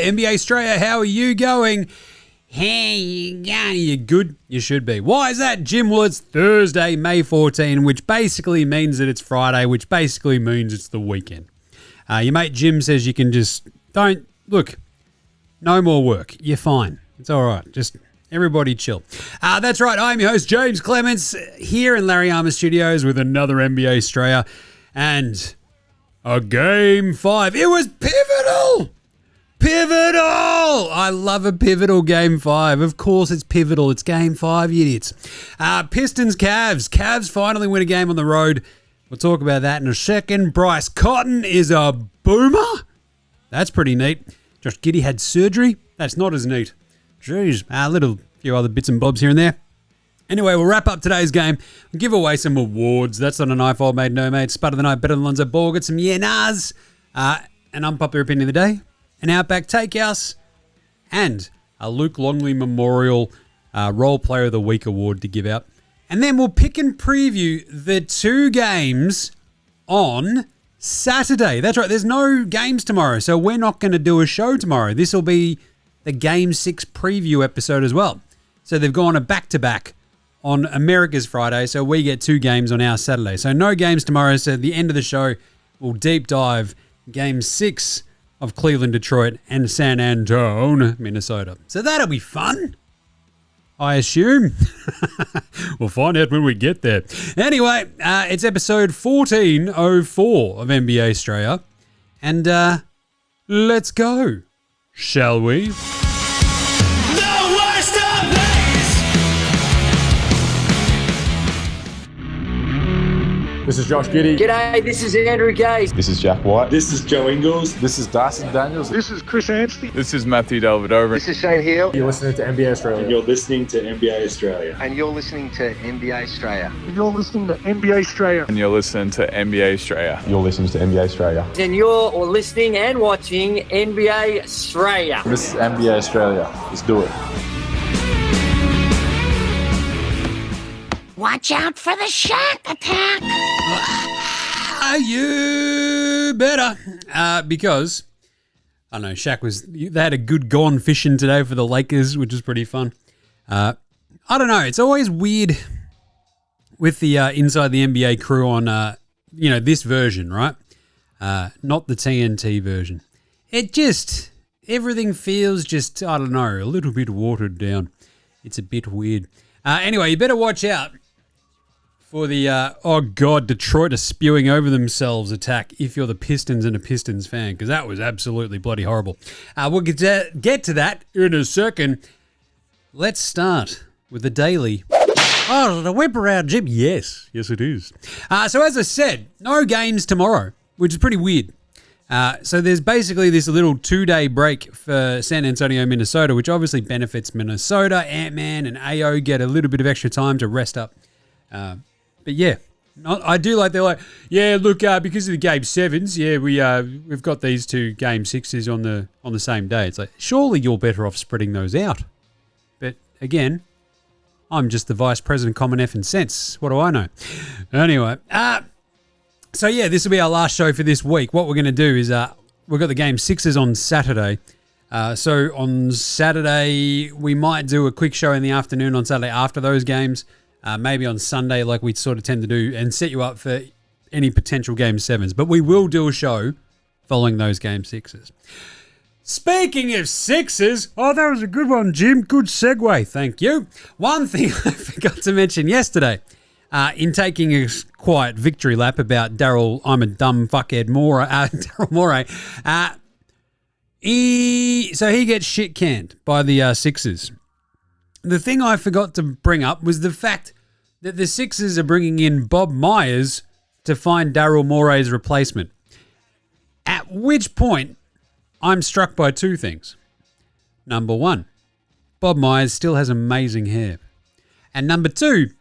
NBA Straya, how are you going? Hey, you good? You should be. Why is that, Jim? Well, it's Thursday, May 14, which basically means that it's Friday, which basically means it's the weekend. Your mate Jim says you can just no more work. You're fine. It's all right. Just everybody chill. That's right. I'm your host, James Clements, here in Larry Armour Studios with another NBA Straya and a Game 5. It was pivotal! Pivotal! I love a pivotal Game 5. Of course it's pivotal. It's Game 5, you idiots. Pistons, Cavs. Cavs finally win a game on the road. We'll talk about that in a second. Bryce Cotton is a boomer. That's pretty neat. Josh Giddey had surgery. That's not as neat. Jeez. A few other bits and bobs here and there. Anyway, we'll wrap up today's game. We'll give away some awards. That's not a knife old mate, no mate. Spud of the night, better than Lonzo Ball. Get some yenas. An unpopular opinion of the day. An Outback Takehouse. And a Luke Longley Memorial Role Player of the Week award to give out. And then we'll pick and preview the two games on Saturday. That's right. There's no games tomorrow, so we're not going to do a show tomorrow. This will be the Game 6 preview episode as well. So they've gone a back-to-back on America's Friday, so we get two games on our Saturday. So no games tomorrow, so at the end of the show, we'll deep dive Game 6 of Cleveland, Detroit, and San Antonio, Minnesota. So that'll be fun, I assume. We'll find out when we get there. Anyway, it's episode 1404 of NBA Straya. And let's go, shall we? This is Josh Giddey. G'day, this is Andrew Gaze. This is Jack White. This is Joe Ingles. This is Dyson Daniels. This is Chris Anstey. This is Matthew Delvedova. This is Shane Hill. You're listening to NBA Australia. And you're listening to NBA Australia. And you're listening to NBA Straya. And you're listening to NBA Australia. And you're listening to NBA Straya. You're listening to NBA Australia. And you're listening and watching NBA Straya. This is NBA Australia. Let's do it. Watch out for the Shaq attack. You better. Because, I don't know, they had a good gone fishing today for the Lakers, which is pretty fun. I don't know, it's always weird with the Inside the NBA crew on, this version, right? Not the TNT version. Everything feels just, I don't know, a little bit watered down. It's a bit weird. Anyway, you better watch out for the, Detroit are spewing over themselves attack if you're the Pistons and a Pistons fan, because that was absolutely bloody horrible. We'll get to that in a second. Let's start with the daily. Oh, the whip around, Jim. Yes, it is. So as I said, no games tomorrow, which is pretty weird. So there's basically this little 2-day break for San Antonio, Minnesota, which obviously benefits Minnesota. Ant-Man and AO get a little bit of extra time to rest up. But yeah, I do like, they're like, yeah, look, because of the Game 7s, yeah, we've got these two Game 6s on the same day. It's like, surely you're better off spreading those out. But again, I'm just the Vice President, Common F and Sense. What do I know? Anyway, so yeah, this will be our last show for this week. What we're going to do is we've got the Game 6s on Saturday. So on Saturday, we might do a quick show in the afternoon on Saturday after those games. Maybe on Sunday, like we sort of tend to do, and set you up for any potential Game 7s. But we will do a show following those Game 6s. Speaking of 6s, oh, that was a good one, Jim. Good segue, thank you. One thing I forgot to mention yesterday, in taking a quiet victory lap about Daryl, I'm a dumb fuckhead Daryl Morey, he gets shit canned by the Sixers. The thing I forgot to bring up was the fact that the Sixers are bringing in Bob Myers to find Daryl Morey's replacement. At which point, I'm struck by two things. Number one, Bob Myers still has amazing hair. And number two,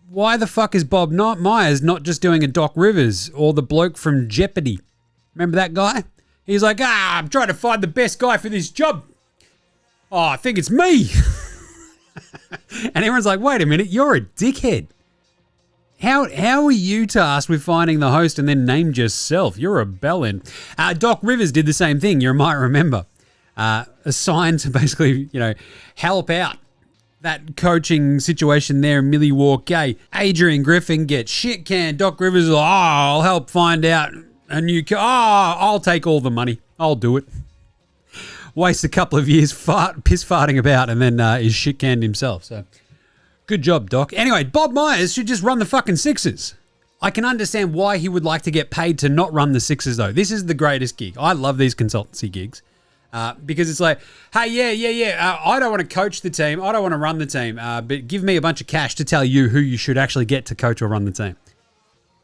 why the fuck is Bob Myers not just doing a Doc Rivers or the bloke from Jeopardy? Remember that guy? He's like, I'm trying to find the best guy for this job. Oh, I think it's me. And everyone's like, wait a minute, you're a dickhead. How are you tasked with finding the host and then named yourself? You're a bellend. Doc Rivers did the same thing, you might remember. assigned to basically, help out that coaching situation there in Milwaukee. Adrian Griffin gets shit canned. Doc Rivers is like, I'll help find out a new I'll take all the money. I'll do it. Waste a couple of years piss farting about and then is shit canned himself. So good job, Doc. Anyway, Bob Myers should just run the fucking Sixers. I can understand why he would like to get paid to not run the Sixers, though. This is the greatest gig. I love these consultancy gigs. Because it's like, hey, yeah. I don't want to coach the team. I don't want to run the team. But give me a bunch of cash to tell you who you should actually get to coach or run the team.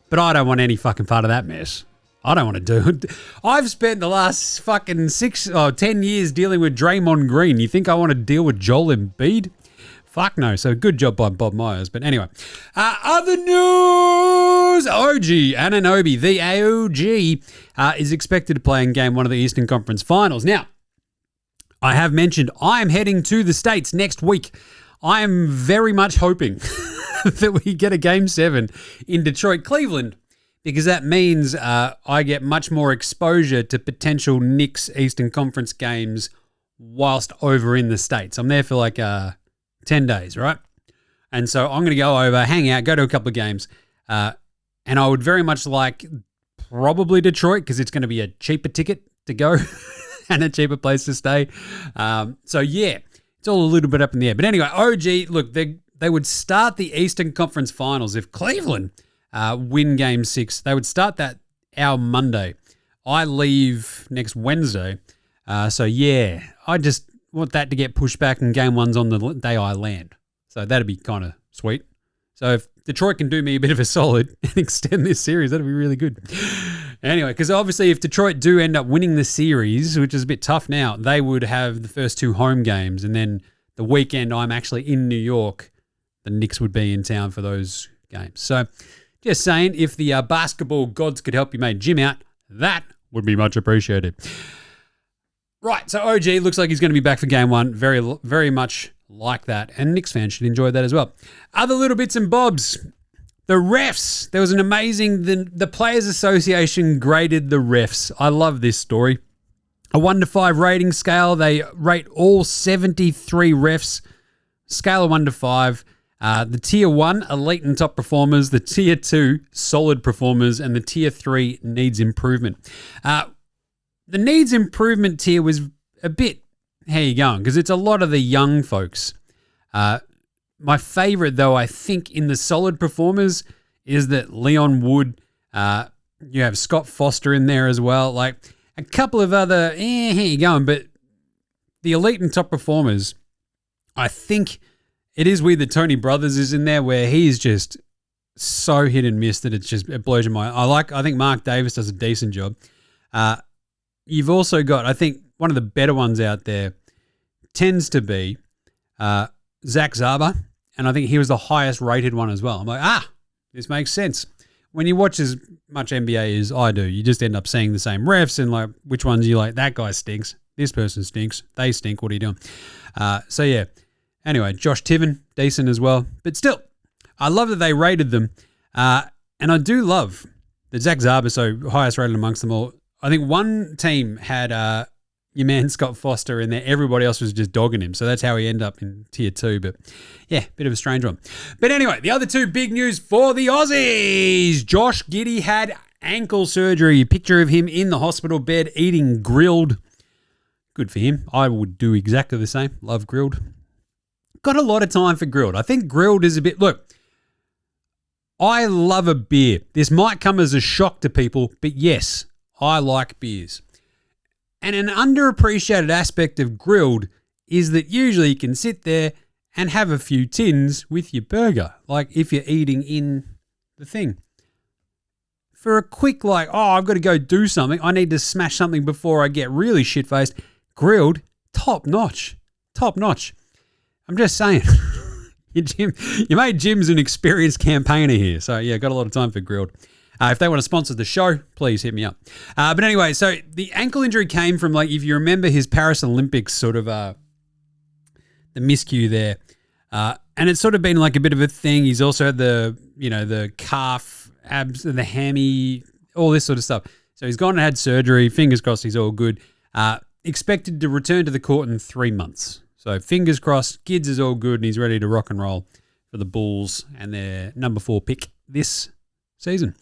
But I don't want any fucking part of that mess. I don't want to do it. I've spent the last fucking 10 years dealing with Draymond Green. You think I want to deal with Joel Embiid? Fuck no. So good job by Bob Myers. But anyway, other news. OG Anunoby, the AOG, is expected to play in Game 1 of the Eastern Conference Finals. Now, I have mentioned I'm heading to the States next week. I am very much hoping that we get a Game 7 in Detroit, Cleveland, because that means I get much more exposure to potential Knicks Eastern Conference games whilst over in the States. I'm there for like 10 days, right? And so I'm going to go over, hang out, go to a couple of games, and I would very much like probably Detroit because it's going to be a cheaper ticket to go and a cheaper place to stay. So yeah, it's all a little bit up in the air. But anyway, OG, look, they would start the Eastern Conference Finals if Cleveland win Game 6. They would start that our Monday. I leave next Wednesday. So yeah, I just want that to get pushed back and Game 1's on the day I land. So that'd be kind of sweet. So if Detroit can do me a bit of a solid and extend this series, that'd be really good. Anyway, because obviously if Detroit do end up winning the series, which is a bit tough now, they would have the first 2 home games. And then the weekend I'm actually in New York, the Knicks would be in town for those games. So just saying, if the basketball gods could help you make Jim out, that would be much appreciated. Right, so OG looks like he's going to be back for Game 1. Very, very much like that. And Knicks fans should enjoy that as well. Other little bits and bobs. The refs. There was an amazing... The Players Association graded the refs. I love this story. A 1 to 5 rating scale. They rate all 73 refs. Scale of 1 to 5. The Tier 1, elite and top performers. The Tier 2, solid performers. And the Tier 3, needs improvement. The needs improvement tier was a bit, how you going? Because it's a lot of the young folks. My favorite, though, I think, in the solid performers is that Leon Wood, you have Scott Foster in there as well. Like a couple of other, how you going? But the elite and top performers, I think it is weird that Tony Brothers is in there where he's just so hit and miss that it blows your mind. I think Mark Davis does a decent job. You've also got, I think, one of the better ones out there tends to be Zach Zarba, and I think he was the highest rated one as well. I'm like, this makes sense. When you watch as much NBA as I do, you just end up seeing the same refs and like which ones you like, that guy stinks, this person stinks, they stink, what are you doing? So yeah, anyway, Josh Tiven, decent as well. But still, I love that they rated them, and I do love that Zach Zarba, so highest rated amongst them all. I think one team had your man Scott Foster in there. Everybody else was just dogging him. So that's how he ended up in Tier 2. But yeah, bit of a strange one. But anyway, the other 2 big news for the Aussies. Josh Giddey had ankle surgery. Picture of him in the hospital bed eating grilled. Good for him. I would do exactly the same. Love grilled. Got a lot of time for grilled. I think grilled is a bit... Look, I love a beer. This might come as a shock to people, but yes, I like beers. And an underappreciated aspect of grilled is that usually you can sit there and have a few tins with your burger, like if you're eating in the thing. For a quick I've got to go do something, I need to smash something before I get really shit-faced, grilled, top notch. Top notch. I'm just saying. You made Jim's an experienced campaigner here. So yeah, got a lot of time for grilled. If they want to sponsor the show, please hit me up. But anyway, so the ankle injury came from, if you remember his Paris Olympics sort of the miscue there. And it's sort of been like a bit of a thing. He's also had the calf, abs, the hammy, all this sort of stuff. So he's gone and had surgery. Fingers crossed he's all good. expected to return to the court in 3 months. So fingers crossed, Giddey is all good and he's ready to rock and roll for the Bulls and their number 4 pick this season.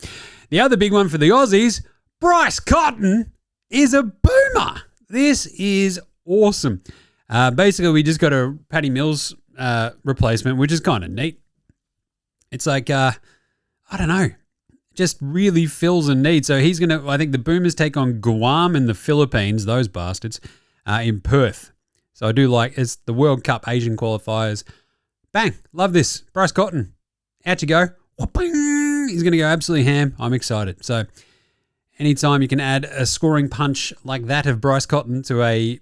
The other big one for the Aussies, Bryce Cotton is a boomer. This is awesome. Basically, we just got a Patty Mills replacement, which is kind of neat. It's like, I don't know, just really fills a need. So he's going to, I think the Boomers take on Guam and the Philippines, those bastards, in Perth. So I do like, it's the World Cup Asian qualifiers. Bang, love this. Bryce Cotton, out you go. Whooping. He's going to go absolutely ham. I'm excited. So anytime you can add a scoring punch like that of Bryce Cotton to a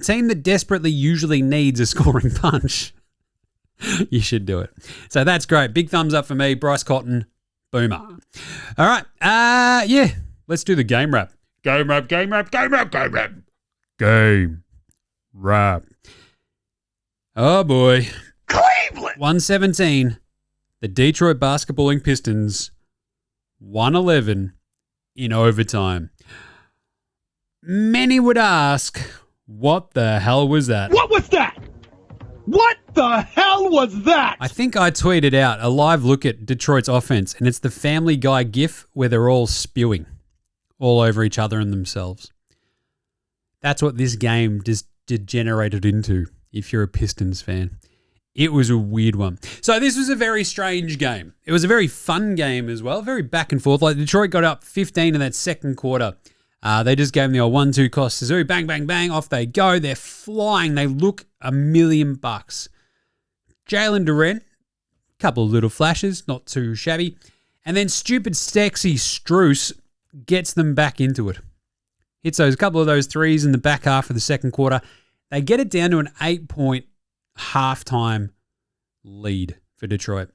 team that desperately usually needs a scoring punch, you should do it. So that's great. Big thumbs up for me. Bryce Cotton, boomer. All right. Yeah, let's do the game wrap. Game wrap. Oh, boy. Cleveland. 117. The Detroit basketballing Pistons, 111 in overtime. Many would ask, what the hell was that? What was that? What the hell was that? I think I tweeted out a live look at Detroit's offense, and it's the Family Guy gif where they're all spewing all over each other and themselves. That's what this game just degenerated into, if you're a Pistons fan. It was a weird one. So this was a very strange game. It was a very fun game as well, very back and forth. Like Detroit got up 15 in that second quarter. They just gave them the old 1-2 Cost Suzu. Bang, bang, bang. Off they go. They're flying. They look $1,000,000. Jalen Duren, couple of little flashes, not too shabby. And then stupid, sexy Strus gets them back into it. Hits those couple of those threes in the back half of the second quarter. They get it down to an 8-point halftime lead for Detroit.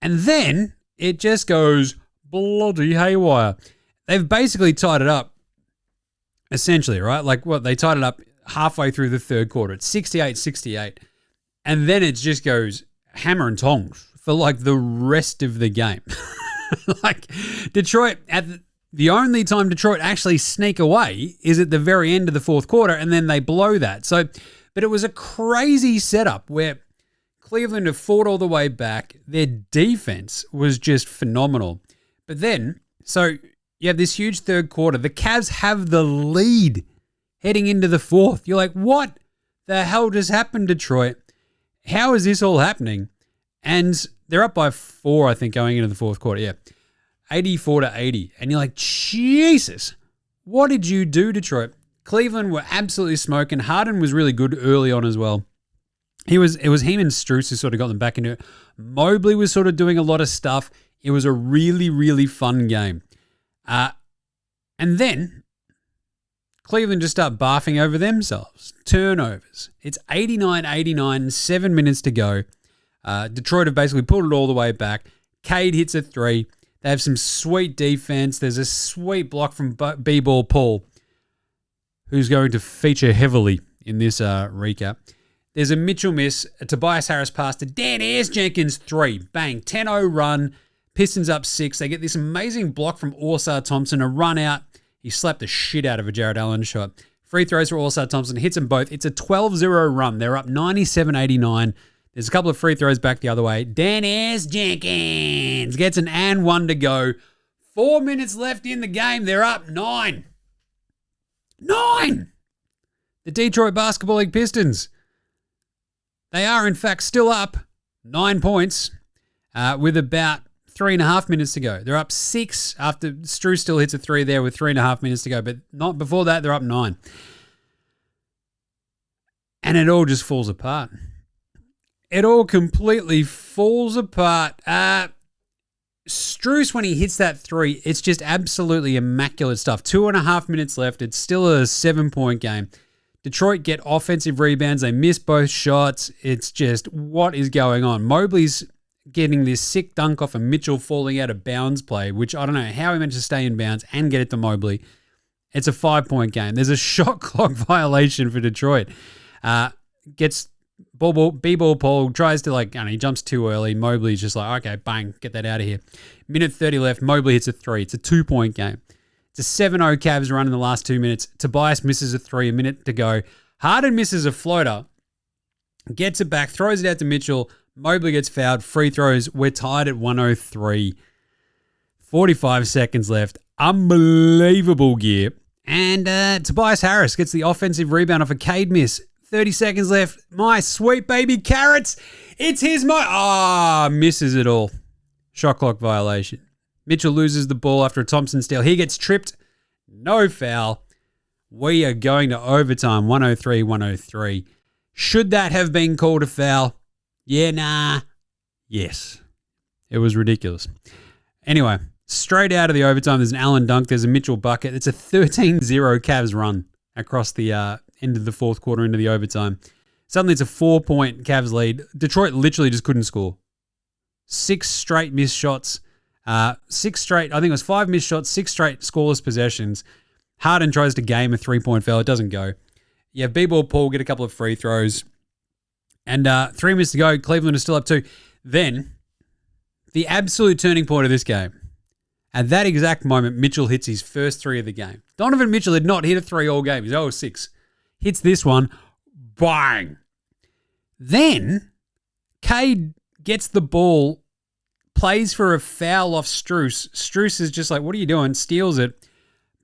And then it just goes bloody haywire. They've basically tied it up, essentially, right? Like what? They tied it up halfway through the third quarter. It's 68-68. And then it just goes hammer and tongs for like the rest of the game. Like Detroit, the only time Detroit actually sneak away is at the very end of the fourth quarter, and then they blow that. So, but it was a crazy setup where Cleveland have fought all the way back. Their defense was just phenomenal. But then, so you have this huge third quarter. The Cavs have the lead heading into the fourth. You're like, what the hell just happened, Detroit? How is this all happening? And they're up by 4, I think, going into the fourth quarter. Yeah, 84-80. And you're like, Jesus, what did you do, Detroit? Cleveland were absolutely smoking. Harden was really good early on as well. It was him and Strus who sort of got them back into it. Mobley was sort of doing a lot of stuff. It was a really, really fun game. And then Cleveland just start barfing over themselves. Turnovers. It's 89-89, 7 minutes to go. Detroit have basically pulled it all the way back. Cade hits a 3. They have some sweet defense. There's a sweet block from B-Ball Paul, who's going to feature heavily in this recap. There's a Mitchell miss, a Tobias Harris pass to Dan Ayers-Jenkins 3. Bang, 10-0 run. Pistons up 6. They get this amazing block from Orsar Thompson, a run out. He slapped the shit out of a Jared Allen shot. Free throws for Orsar Thompson, hits them both. It's a 12-0 run. They're up 97-89. There's a couple of free throws back the other way. Dan Ayers-Jenkins gets an and 1 to go. 4 minutes left in the game. They're up 9. 9! The Detroit Basketball League Pistons. They are, in fact, still up 9 points with about 3.5 minutes to go. They're up 6 after Strus still hits a 3 there with 3.5 minutes to go, but not before that, they're up 9. And it all just falls apart. It all completely falls apart. Strus, when he hits that 3, it's just absolutely immaculate stuff. 2.5 minutes left. It's still a 7-point game. Detroit get offensive rebounds. They miss both shots. It's just, what is going on? Mobley's getting this sick dunk off a Mitchell falling out of bounds play, which I don't know how he managed to stay in bounds and get it to Mobley. It's a 5-point game. There's a shot clock violation for Detroit. Gets B-ball Paul, tries to he jumps too early. Mobley's just like, okay, bang, get that out of here. Minute 30 left. Mobley hits a 3. It's a 2-point game. It's a 7-0 Cavs run in the last 2 minutes. Tobias misses a 3, a minute to go. Harden misses a floater, gets it back, throws it out to Mitchell. Mobley gets fouled. Free throws. We're tied at 103. 45 seconds left. Unbelievable gear. And Tobias Harris gets the offensive rebound off a Cade miss. 30 seconds left. My sweet baby carrots. It's his misses it all. Shot clock violation. Mitchell loses the ball after a Thompson steal. He gets tripped. No foul. We are going to overtime. 103-103. Should that have been called a foul? Yeah, nah. Yes. It was ridiculous. Anyway, straight out of the overtime, there's an Allen dunk. There's a Mitchell bucket. It's a 13-0 Cavs run across the end of the fourth quarter into the overtime. Suddenly it's a 4-point Cavs lead. Detroit literally just couldn't score. 6 straight missed shots. 6 straight, I think it was 5 missed shots, 6 straight scoreless possessions. Harden tries to game a 3-point foul. It doesn't go. You have B-ball Paul get a couple of free throws. And 3 minutes to go. Cleveland is still up 2. Then, the absolute turning point of this game. At that exact moment, Mitchell hits his first 3 of the game. Donovan Mitchell had not hit a 3 all game. He's 0-6. Hits this one. Bang! Then, Cade gets the ball, plays for a foul off Strus. Strus is just like, what are you doing? Steals it.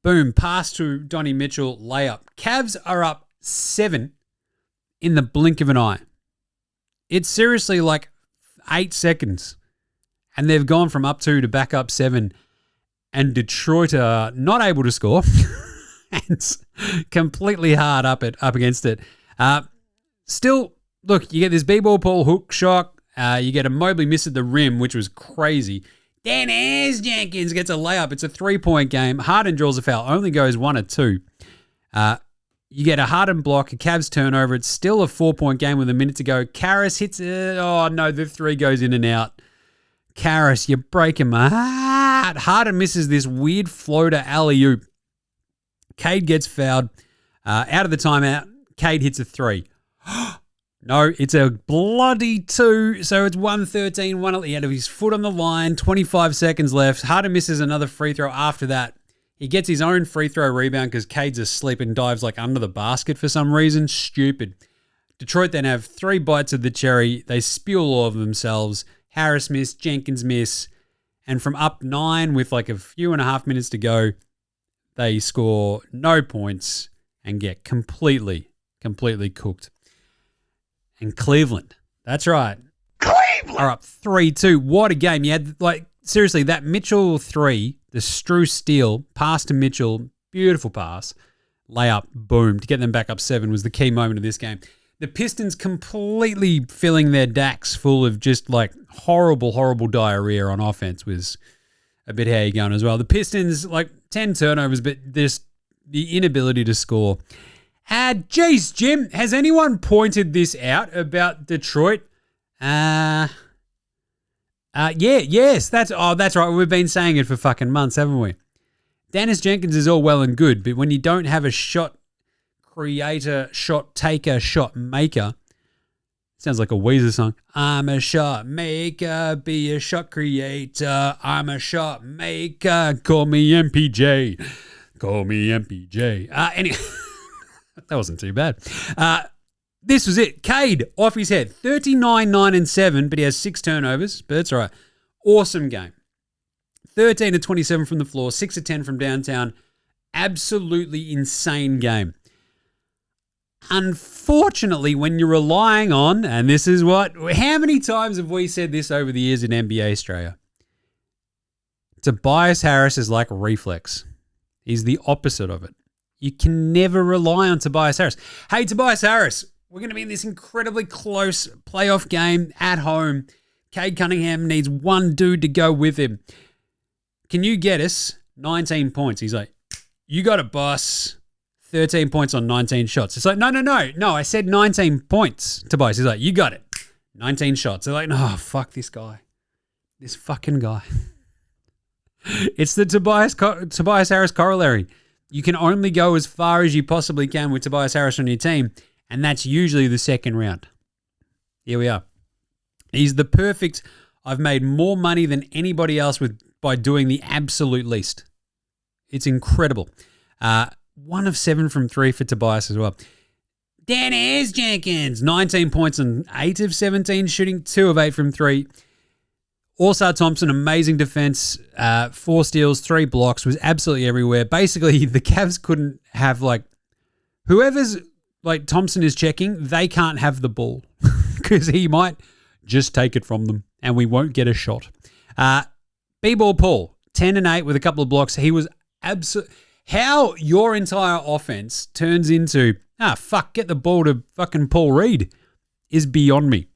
Boom. Pass to Donnie Mitchell. Layup. Cavs are up 7 in the blink of an eye. It's seriously like 8 seconds. And they've gone from up 2 to back up 7. And Detroit are not able to score. And completely hard up against it. Still, look, you get this B-ball Paul hook shot. You get a Mobley miss at the rim, which was crazy. Dennis Jenkins gets a layup. It's a 3-point game. Harden draws a foul. Only goes 1 or 2. You get a Harden block, a Cavs turnover. It's still a 4-point game with a minute to go. Karras hits it. Oh, no, the 3 goes in and out. Karras, you're breaking my heart. Harden misses this weird floater alley-oop. Cade gets fouled. Out of the timeout, Cade hits a 3. No, it's a bloody 2. So it's 113. He had his foot on the line. 25 seconds left. Harden misses another free throw after that. He gets his own free throw rebound because Cade's asleep and dives like under the basket for some reason. Stupid. Detroit then have 3 bites of the cherry. They spew all of themselves. Harris miss, Jenkins miss. And from up 9 with like a few and a half minutes to go, they score no points and get completely cooked. And Cleveland, that's right, are up 3-2. What a game. You had, like, seriously, that Mitchell 3, the Strus steal, pass to Mitchell, beautiful pass, layup, boom, to get them back up 7 was the key moment of this game. The Pistons completely filling their DAX full of just, like, horrible diarrhea on offense was a bit how you going as well. The Pistons, like, 10 turnovers, but just the inability to score. Geez, Jim, has anyone pointed this out about Detroit? Yes, that's right. We've been saying it for fucking months, haven't we? Dennis Jenkins is all well and good, but when you don't have a shot creator, shot taker, shot maker, sounds like a Weezer song. I'm a shot maker, be a shot creator. I'm a shot maker. Call me MPJ. Call me MPJ. Anyway. That wasn't too bad. This was it. Cade off his head. 39, 9, and 7, but he has 6 turnovers. But that's all right. Awesome game. 13 to 27 from the floor, 6 to 10 from downtown. Absolutely insane game. Unfortunately, when you're relying on, and this is how many times have we said this over the years in NBA Australia? Tobias Harris is like reflex. He's the opposite of it. You can never rely on Tobias Harris. Hey, Tobias Harris, we're going to be in this incredibly close playoff game at home. Cade Cunningham needs one dude to go with him. Can you get us 19 points? He's like, you got it, boss. 13 points on 19 shots. It's like, no. I said 19 points, Tobias. He's like, you got it. 19 shots. They're like, oh, fuck this guy. This fucking guy. It's the Tobias Harris corollary. You can only go as far as you possibly can with Tobias Harris on your team, and that's usually the second round. Here we are. He's the perfect, I've made more money than anybody else by doing the absolute least. It's incredible. 1 of 7 from 3 for Tobias as well. Dennis Jenkins, 19 points and 8 of 17 shooting, 2 of 8 from 3. All-Star Thompson, amazing defense, 4 steals, 3 blocks, was absolutely everywhere. Basically, the Cavs couldn't have, like, whoever's, like, Thompson is checking, they can't have the ball because he might just take it from them and we won't get a shot. B-Ball Paul, 10 and 8 with a couple of blocks. He was absolutely... How your entire offense turns into, get the ball to fucking Paul Reed is beyond me.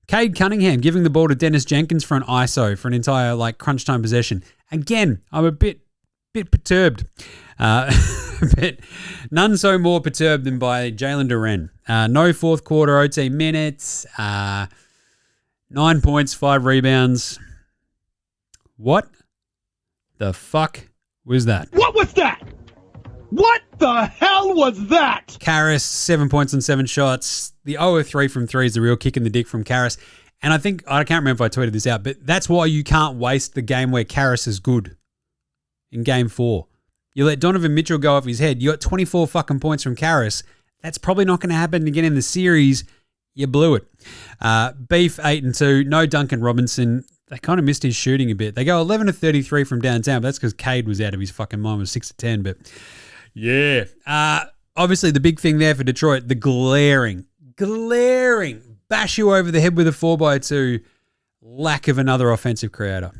Cade Cunningham giving the ball to Dennis Jenkins for an ISO for an entire like crunch time possession. Again, I'm a bit perturbed. But none so more perturbed than by Jalen Duren. No fourth quarter OT minutes. 9 points, 5 rebounds. What the fuck was that? What was that? What the hell was that? Karras, 7 points and 7 shots. The 0-3 from 3 is the real kick in the dick from Karras. And I can't remember if I tweeted this out, but that's why you can't waste the game where Karras is good in game 4. You let Donovan Mitchell go off his head. You got 24 fucking points from Karras. That's probably not going to happen again in the series. You blew it. Beef, 8 and 2. No Duncan Robinson. They kind of missed his shooting a bit. They go 11 of 33 from downtown, but that's because Cade was out of his fucking mind, was 6 of 10. But yeah. Obviously, the big thing there for Detroit, the glaring, bash you over the head with a 4x2 lack of another offensive creator.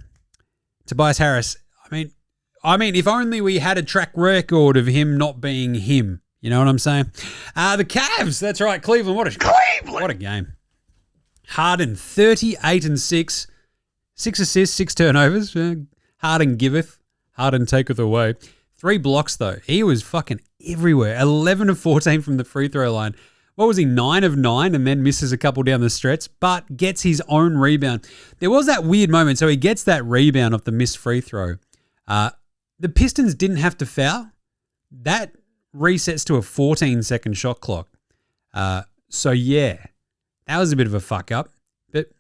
Tobias Harris, I mean, if only we had a track record of him not being him. You know what I'm saying? The Cavs, that's right, Cleveland. What a game. Harden, 38 and 6. 6 assists, 6 turnovers. Harden giveth, Harden taketh away. 3 blocks, though. He was fucking everywhere. 11 of 14 from the free throw line. What was he, 9 of 9 and then misses a couple down the stretch, but gets his own rebound. There was that weird moment. So he gets that rebound off the missed free throw. The Pistons didn't have to foul. That resets to a 14-second shot clock. So, yeah, that was a bit of a fuck up. But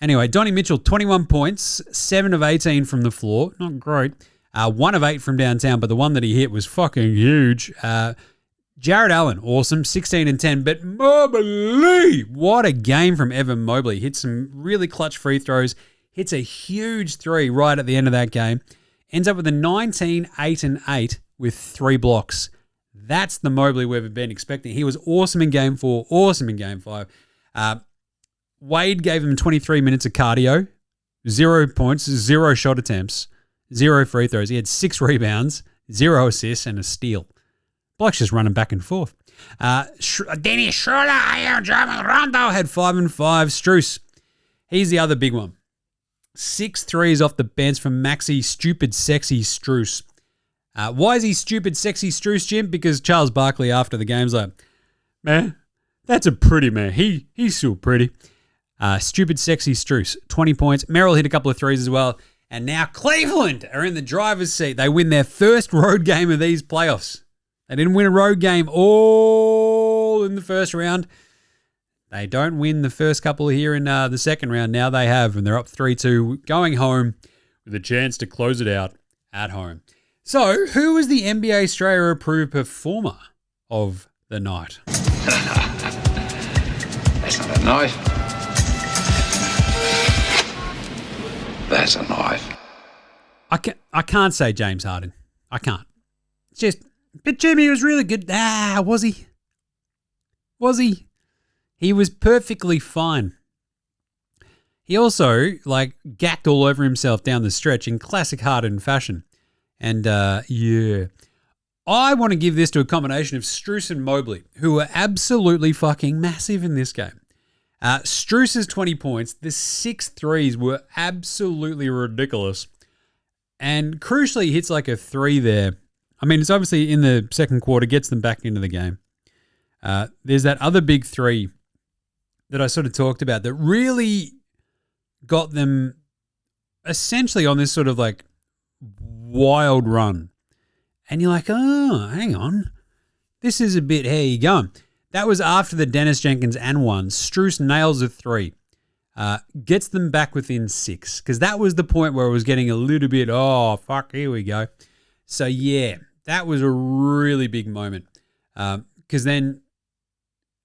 anyway, Donnie Mitchell, 21 points, 7 of 18 from the floor. Not great. 1 of 8 from downtown, but the one that he hit was fucking huge. Jared Allen, awesome, 16 and 10. But Mobley, what a game from Evan Mobley. Hits some really clutch free throws. Hits a huge 3 right at the end of that game. Ends up with a 19, 8 and 8 with 3 blocks. That's the Mobley we've been expecting. He was awesome in game 4, awesome in game 5. Wade gave him 23 minutes of cardio, 0 points, 0 shot attempts, 0 free throws. He had 6 rebounds, 0 assists, and a steal. Bloke's just running back and forth. Dennis Schroeder, German Rondo had 5 and 5. Strus, he's the other big one. 6 threes off the bench from Maxi Stupid Sexy Strus. Why is he Stupid Sexy Strus, Jim? Because Charles Barkley after the game's like, man, that's a pretty man. He's still pretty. Stupid Sexy Strus, 20 points. Merrill hit a couple of threes as well. And now Cleveland are in the driver's seat. They win their first road game of these playoffs. They didn't win a road game all in the first round. They don't win the first couple here in the second round. Now they have, and they're up 3-2, going home with a chance to close it out at home. So, who was the NBA Straya approved performer of the night? That's not a knife. That's a knife. I can't say James Harden. I can't. It's just, but Jimmy was really good. Was he? Was he? He was perfectly fine. He also, gacked all over himself down the stretch in classic Harden fashion. And, yeah. I want to give this to a combination of Strus and Mobley, who were absolutely fucking massive in this game. Strus's 20 points, the 6 threes were absolutely ridiculous. And crucially, he hits like a 3 there. I mean, it's obviously in the second quarter, gets them back into the game. There's that other big 3 that I sort of talked about that really got them essentially on this sort of wild run. And you're like, oh, hang on. This is a bit, how you going? That was after the Dennis Jenkins and 1. Strus nails a 3. Gets them back within 6. Because that was the point where it was getting a little bit, oh, fuck, here we go. So, yeah, that was a really big moment. Because then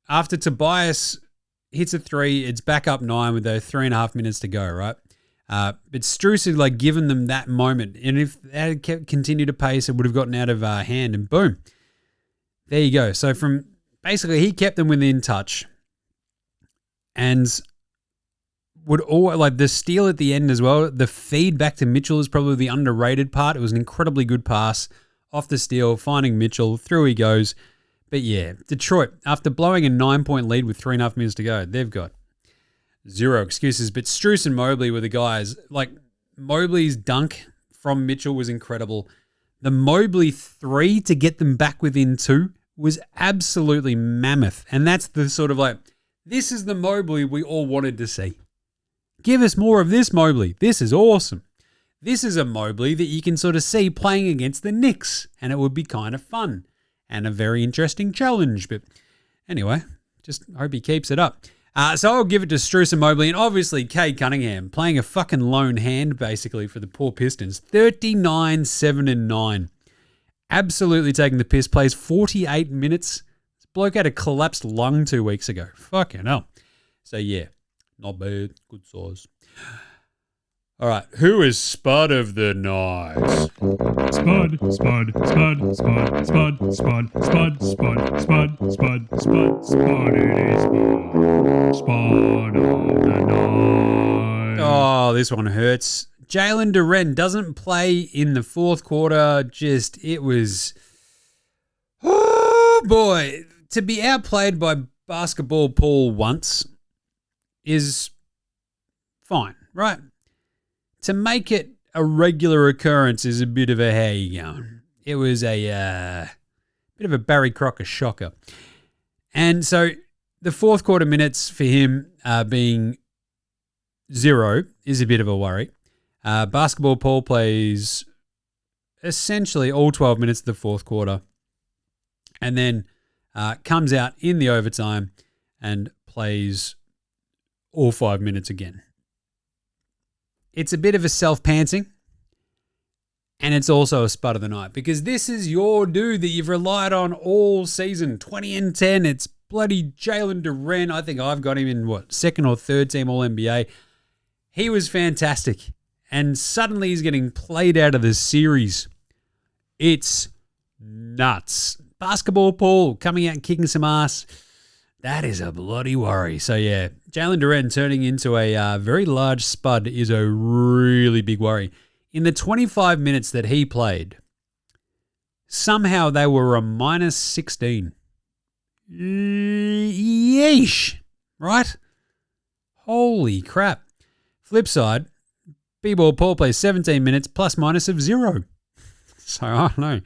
after Tobias hits a three, it's back up 9 with those 3.5 minutes to go, right? But Strus had like given them that moment. And if they had continued to pace, it would have gotten out of hand and boom. There you go. So from basically he kept them within touch and would all like the steal at the end as well. The feed back to Mitchell is probably the underrated part. It was an incredibly good pass off the steal, finding Mitchell, through he goes. But yeah, Detroit, after blowing a 9-point lead with 3.5 minutes to go, they've got zero excuses. But Strus and Mobley were the guys. Like Mobley's dunk from Mitchell was incredible. The Mobley 3 to get them back within 2 was absolutely mammoth. And that's the sort of like, this is the Mobley we all wanted to see. Give us more of this Mobley. This is awesome. This is a Mobley that you can sort of see playing against the Knicks, and it would be kind of fun and a very interesting challenge. But anyway, just hope he keeps it up. So I'll give it to Strus and Mobley, and obviously Cade Cunningham playing a fucking lone hand basically for the poor Pistons. 39, 7, and 9. Absolutely taking the piss. Plays 48 minutes. This bloke had a collapsed lung 2 weeks ago. Fucking hell. So yeah, not bad. Good size. All right, who is Spud of the night? Spud, Spud, Spud, Spud, Spud, Spud, Spud, Spud, Spud, Spud, Spud, Spud, it is Spud of the night. Oh, this one hurts. Jalen Duren doesn't play in the fourth quarter. It was, oh boy, to be outplayed by basketball Paul once is fine, right? To make it a regular occurrence is a bit of a how you going. It was a bit of a Barry Crocker shocker. And so the fourth quarter minutes for him being 0 is a bit of a worry. Basketball Paul plays essentially all 12 minutes of the fourth quarter and then comes out in the overtime and plays all 5 minutes again. It's a bit of a self-pantsing, and it's also a spud of the night because this is your dude that you've relied on all season, 20 and 10. It's bloody Jalen Duren. I think I've got him in, second or third team All-NBA. He was fantastic, and suddenly he's getting played out of the series. It's nuts. Basketball Paul coming out and kicking some ass. That is a bloody worry. So, yeah, Jalen Duren turning into a very large spud is a really big worry. In the 25 minutes that he played, somehow they were a minus 16. Yeesh. Right? Holy crap. Flip side, B-Ball Paul plays 17 minutes plus minus of 0. So, I don't know.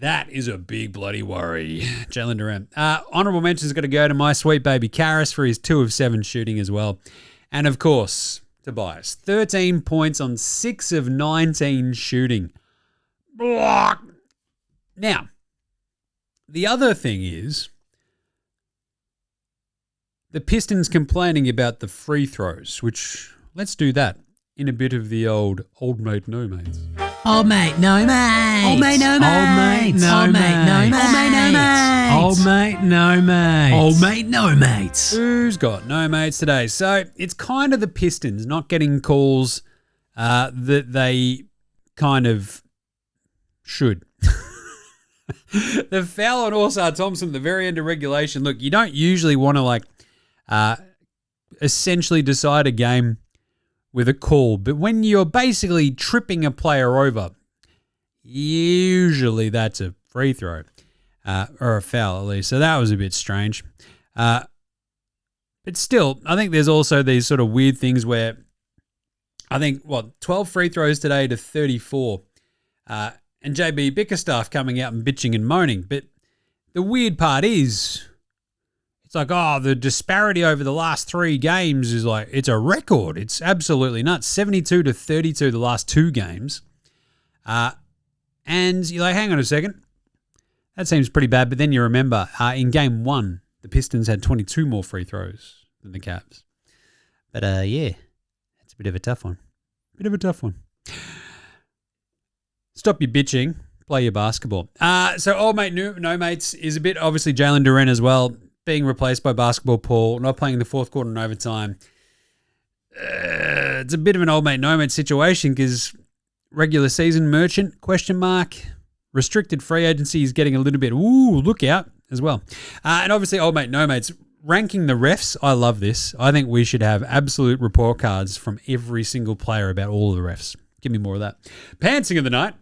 That is a big bloody worry. Jalen Duren. Honorable mention is going to go to my sweet baby Karras for his 2 of 7 shooting as well. And of course, Tobias. 13 points on 6 of 19 shooting. Now, the other thing is the Pistons complaining about the free throws, which let's do that in a bit of the old mate, no mates. Old mate, no mate. Old mate, no mate. Old mate, no mate. Old mate, no mate. Old mate, no mates. Who's got no mates today? So it's kind of the Pistons not getting calls that they kind of should. The foul on Orsar Thompson at the very end of regulation. Look, you don't usually want to essentially decide a game with a call, but when you're basically tripping a player over, usually that's a free throw or a foul at least. So that was a bit strange. But still, I think there's also these sort of weird things where I think, 12 free throws today to 34. And JB Bickerstaff coming out and bitching and moaning. But the weird part is, it's like, the disparity over the last 3 games is like, it's a record. It's absolutely nuts. 72 to 32 the last 2 games. And you're like, hang on a second. That seems pretty bad. But then you remember, in game 1, the Pistons had 22 more free throws than the Cavs. But yeah, it's a bit of a tough one. Stop your bitching. Play your basketball. So old mate, no mates is a bit obviously Jalen Duren as well, being replaced by Basketball Paul, not playing in the fourth quarter and overtime. It's a bit of an old mate, no mate situation because regular season merchant, ? Restricted free agency is getting a little bit, look out as well. And obviously old mate, no mates, ranking the refs. I love this. I think we should have absolute report cards from every single player about all of the refs. Give me more of that. Pantsing of the night.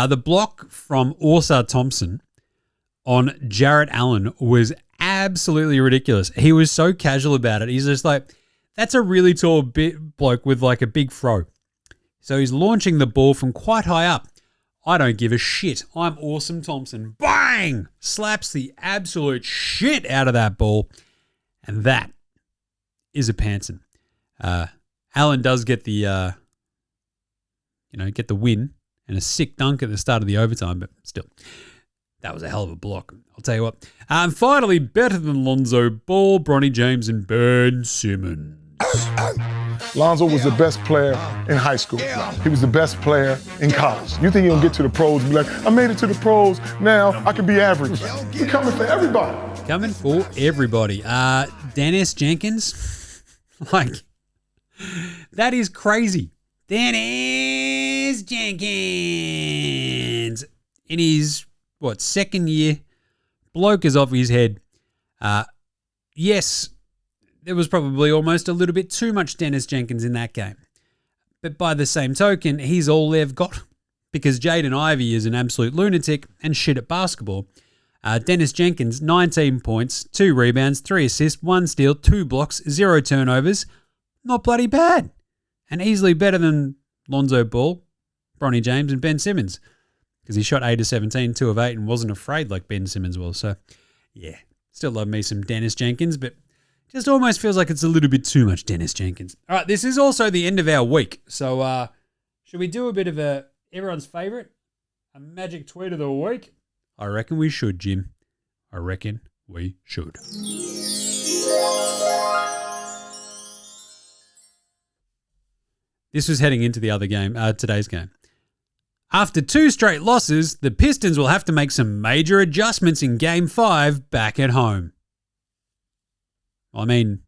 The block from Orsa Thompson on Jarrett Allen was absolutely ridiculous. He was so casual about it. He's just like, that's a really tall bloke with like a big throw. So he's launching the ball from quite high up. I don't give a shit. I'm awesome Thompson. Bang! Slaps the absolute shit out of that ball. And that is a pantsing. Allen does get the, get the win and a sick dunk at the start of the overtime, but still, that was a hell of a block. I'll tell you what. Finally, better than Lonzo Ball, Bronny James, and Ben Simmons. Lonzo was the best player in high school. He was the best player in college. You think he'll get to the pros and be like, I made it to the pros, now I can be average. We're coming for everybody. Coming for everybody. Dennis Jenkins, that is crazy. Dennis Jenkins in his, second year. Bloke is off his head. Yes, there was probably almost a little bit too much Dennis Jenkins in that game. But by the same token, he's all they've got because Jaden Ivey is an absolute lunatic and shit at basketball. Dennis Jenkins, 19 points, 2 rebounds, 3 assists, 1 steal, 2 blocks, 0 turnovers. Not bloody bad. And easily better than Lonzo Ball, Bronny James, and Ben Simmons because he shot 8 of 17, 2 of 8, and wasn't afraid like Ben Simmons was. So, yeah, still love me some Dennis Jenkins, but just almost feels like it's a little bit too much Dennis Jenkins. All right, this is also the end of our week. So, should we do a bit of everyone's favorite, a magic tweet of the week? I reckon we should, Jim. I reckon we should. This was heading into the other game, today's game. After 2 straight losses, the Pistons will have to make some major adjustments in Game 5 back at home. I mean,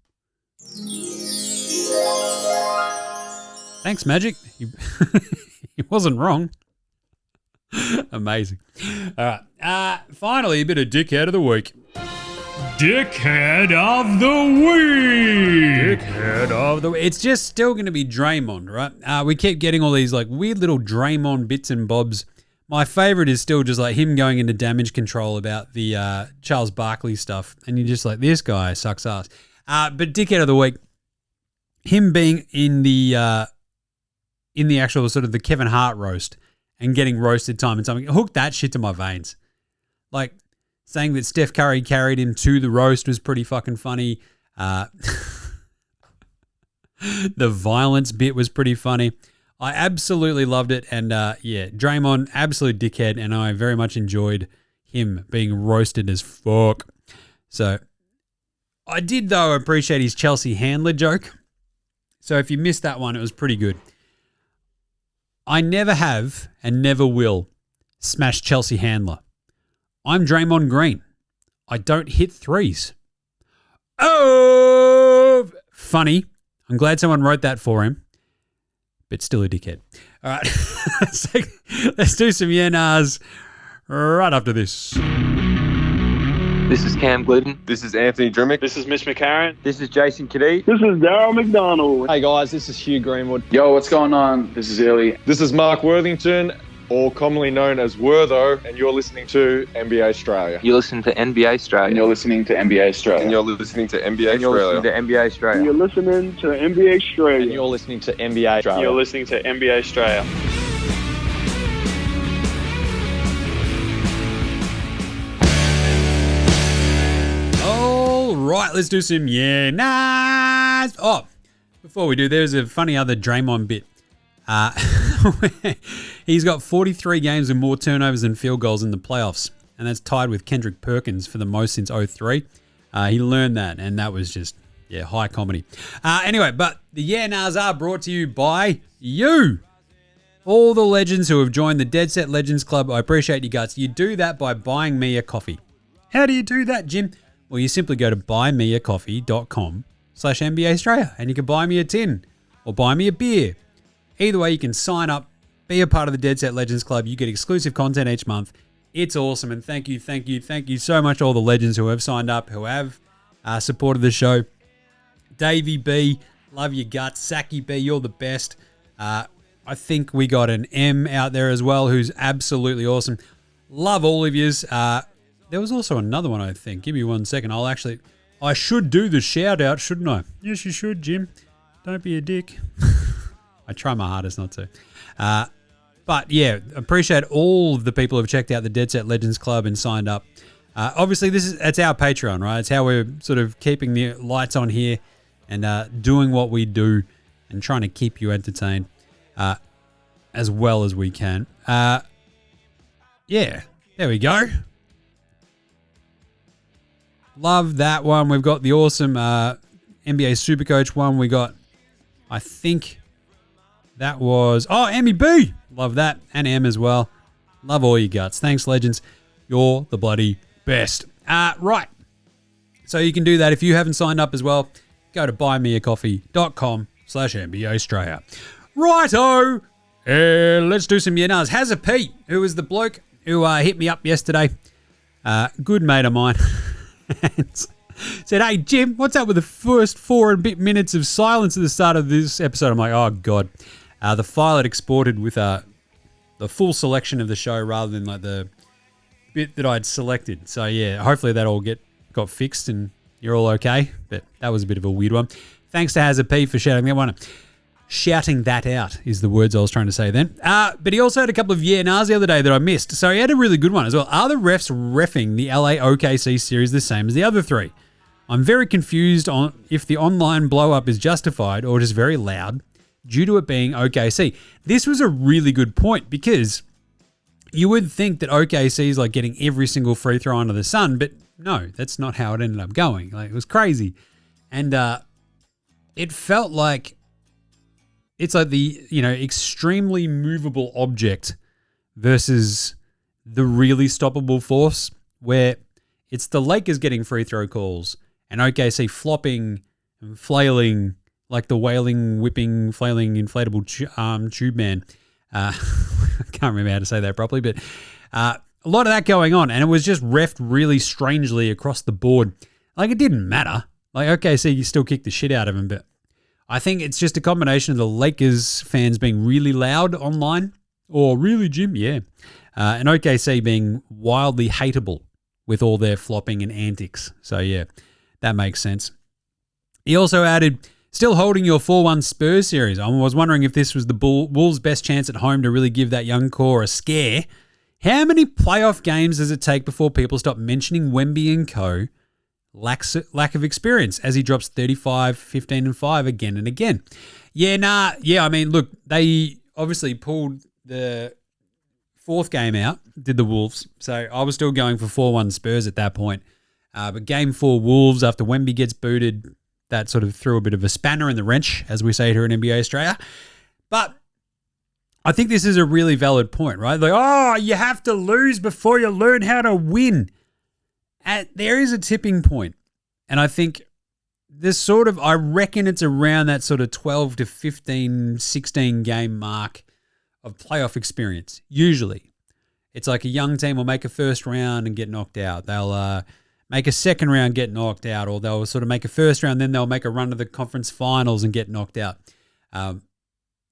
thanks, Magic. He wasn't wrong. Amazing. All right. Finally, a bit of dickhead of the week. Dickhead of the week. Dickhead of the week. It's just still going to be Draymond, right? We keep getting all these like weird little Draymond bits and bobs. My favorite is still just like him going into damage control about the Charles Barkley stuff, and you're just like, this guy sucks ass. But dickhead of the week, him being in the actual sort of the Kevin Hart roast and getting roasted time and time again. Hook that shit to my veins. Like saying that Steph Curry carried him to the roast was pretty fucking funny. The violence bit was pretty funny. I absolutely loved it. And Draymond, absolute dickhead. And I very much enjoyed him being roasted as fuck. So I did, though, appreciate his Chelsea handler joke. So if you missed that one, it was pretty good. I never have and never will smash Chelsea handler. I'm Draymond Green. I don't hit threes. Oh, funny. I'm glad someone wrote that for him, but still a dickhead. All right, let's do some yeah-nahs right after this. This is Cam Glidden. This is Anthony Drimmick. This is Mitch McCarron. This is Jason Giddey. This is Darryl McDonald. Hey guys, this is Hugh Greenwood. Yo, what's going on? This is Illy. This is Mark Worthington, or commonly known as Wortho, and you're listening to NBA Australia. You're listening to NBA Australia. And you're listening to NBA Australia. And you're listening to NBA And you're Australia. listening to NBA Australia. And you're listening to NBA Australia. And you're listening to NBA Australia. You're listening to NBA Australia. All right, let's do some yeah-nahs. Oh, before we do, there's a funny other Draymond bit. He's got 43 games and more turnovers and field goals in the playoffs, and that's tied with Kendrick Perkins for the most since 2003. He learned that, and that was just Yeah, high comedy. Anyway, but the Yeah Nahs are brought to you by you. All the legends who have joined the Dead Set Legends Club, I appreciate you guys. You do that by buying me a coffee. How do you do that, Jim? Well, you simply go to buymeacoffee.com/NBA Straya and you can buy me a tin or buy me a beer. Either way, you can sign up, be a part of the Dead Set Legends Club. You get exclusive content each month. It's awesome. And thank you so much to all the legends who have signed up, who have supported the show. Davey B, love your guts. Saki B, you're the best. I think we got an M out there as well, who's absolutely awesome. Love all of yous. There was also another one, I think. Give me 1 second. I should do the shout out, shouldn't I? Yes, you should, Jim. Don't be a dick. I try my hardest not to. But yeah, appreciate all of the people who have checked out the Dead Set Legends Club and signed up. Obviously, it's our Patreon, right? It's how we're sort of keeping the lights on here and doing what we do and trying to keep you entertained as well as we can. Yeah, there we go. Love that one. We've got the awesome NBA Supercoach one. We got, I think that was, Emmy B. Love that. And M as well. Love all your guts. Thanks, legends. You're the bloody best. Right. So you can do that. If you haven't signed up as well, go to buymeacoffee.com/NBA Straya. Righto. Let's do some Yenars. Has a Pete, who was the bloke who hit me up yesterday. Good mate of mine. And said, hey, Jim, what's up with the first 4 and bit minutes of silence at the start of this episode? I'm like, oh, God. The file had exported with the full selection of the show rather than like the bit that I'd selected. So, yeah, hopefully that all got fixed and you're all okay. But that was a bit of a weird one. Thanks to Hazard P for shouting that one. Shouting that out is the words I was trying to say then. But he also had a couple of yeah nahs the other day that I missed. So he had a really good one as well. Are the refs reffing the LA OKC series the same as the other 3? I'm very confused on if the online blow-up is justified or just very loud due to it being OKC. This was a really good point because you would think that OKC is like getting every single free throw under the sun, but no, that's not how it ended up going. Like, it was crazy. And it felt like it's like the, extremely movable object versus the really stoppable force, where it's the Lakers getting free throw calls and OKC flopping and flailing like the wailing, whipping, flailing, inflatable tube man. I can't remember how to say that properly, but a lot of that going on, and it was just reffed really strangely across the board. Like, it didn't matter. Like, OKC, you still kicked the shit out of him, but I think it's just a combination of the Lakers fans being really loud online, or really, Jim, yeah, and OKC being wildly hateable with all their flopping and antics. So, yeah, that makes sense. He also added, still holding your 4-1 Spurs series. I was wondering if this was the Wolves' best chance at home to really give that young core a scare. How many playoff games does it take before people stop mentioning Wemby and co. lack of experience as he drops 35, 15, and 5 again and again? I mean, look, they obviously pulled the 4th game out, did the Wolves. So I was still going for 4-1 Spurs at that point. But game 4 Wolves, after Wemby gets booted, that sort of threw a bit of a spanner in the wrench, as we say here in NBA Australia. But I think this is a really valid point, right? Like, you have to lose before you learn how to win. There is a tipping point. And I think I reckon it's around that sort of 12 to 15, 16 game mark of playoff experience. Usually. It's like a young team will make a first round and get knocked out. They'll make a second round, get knocked out, or they'll sort of make a first round, then they'll make a run to the conference finals and get knocked out. And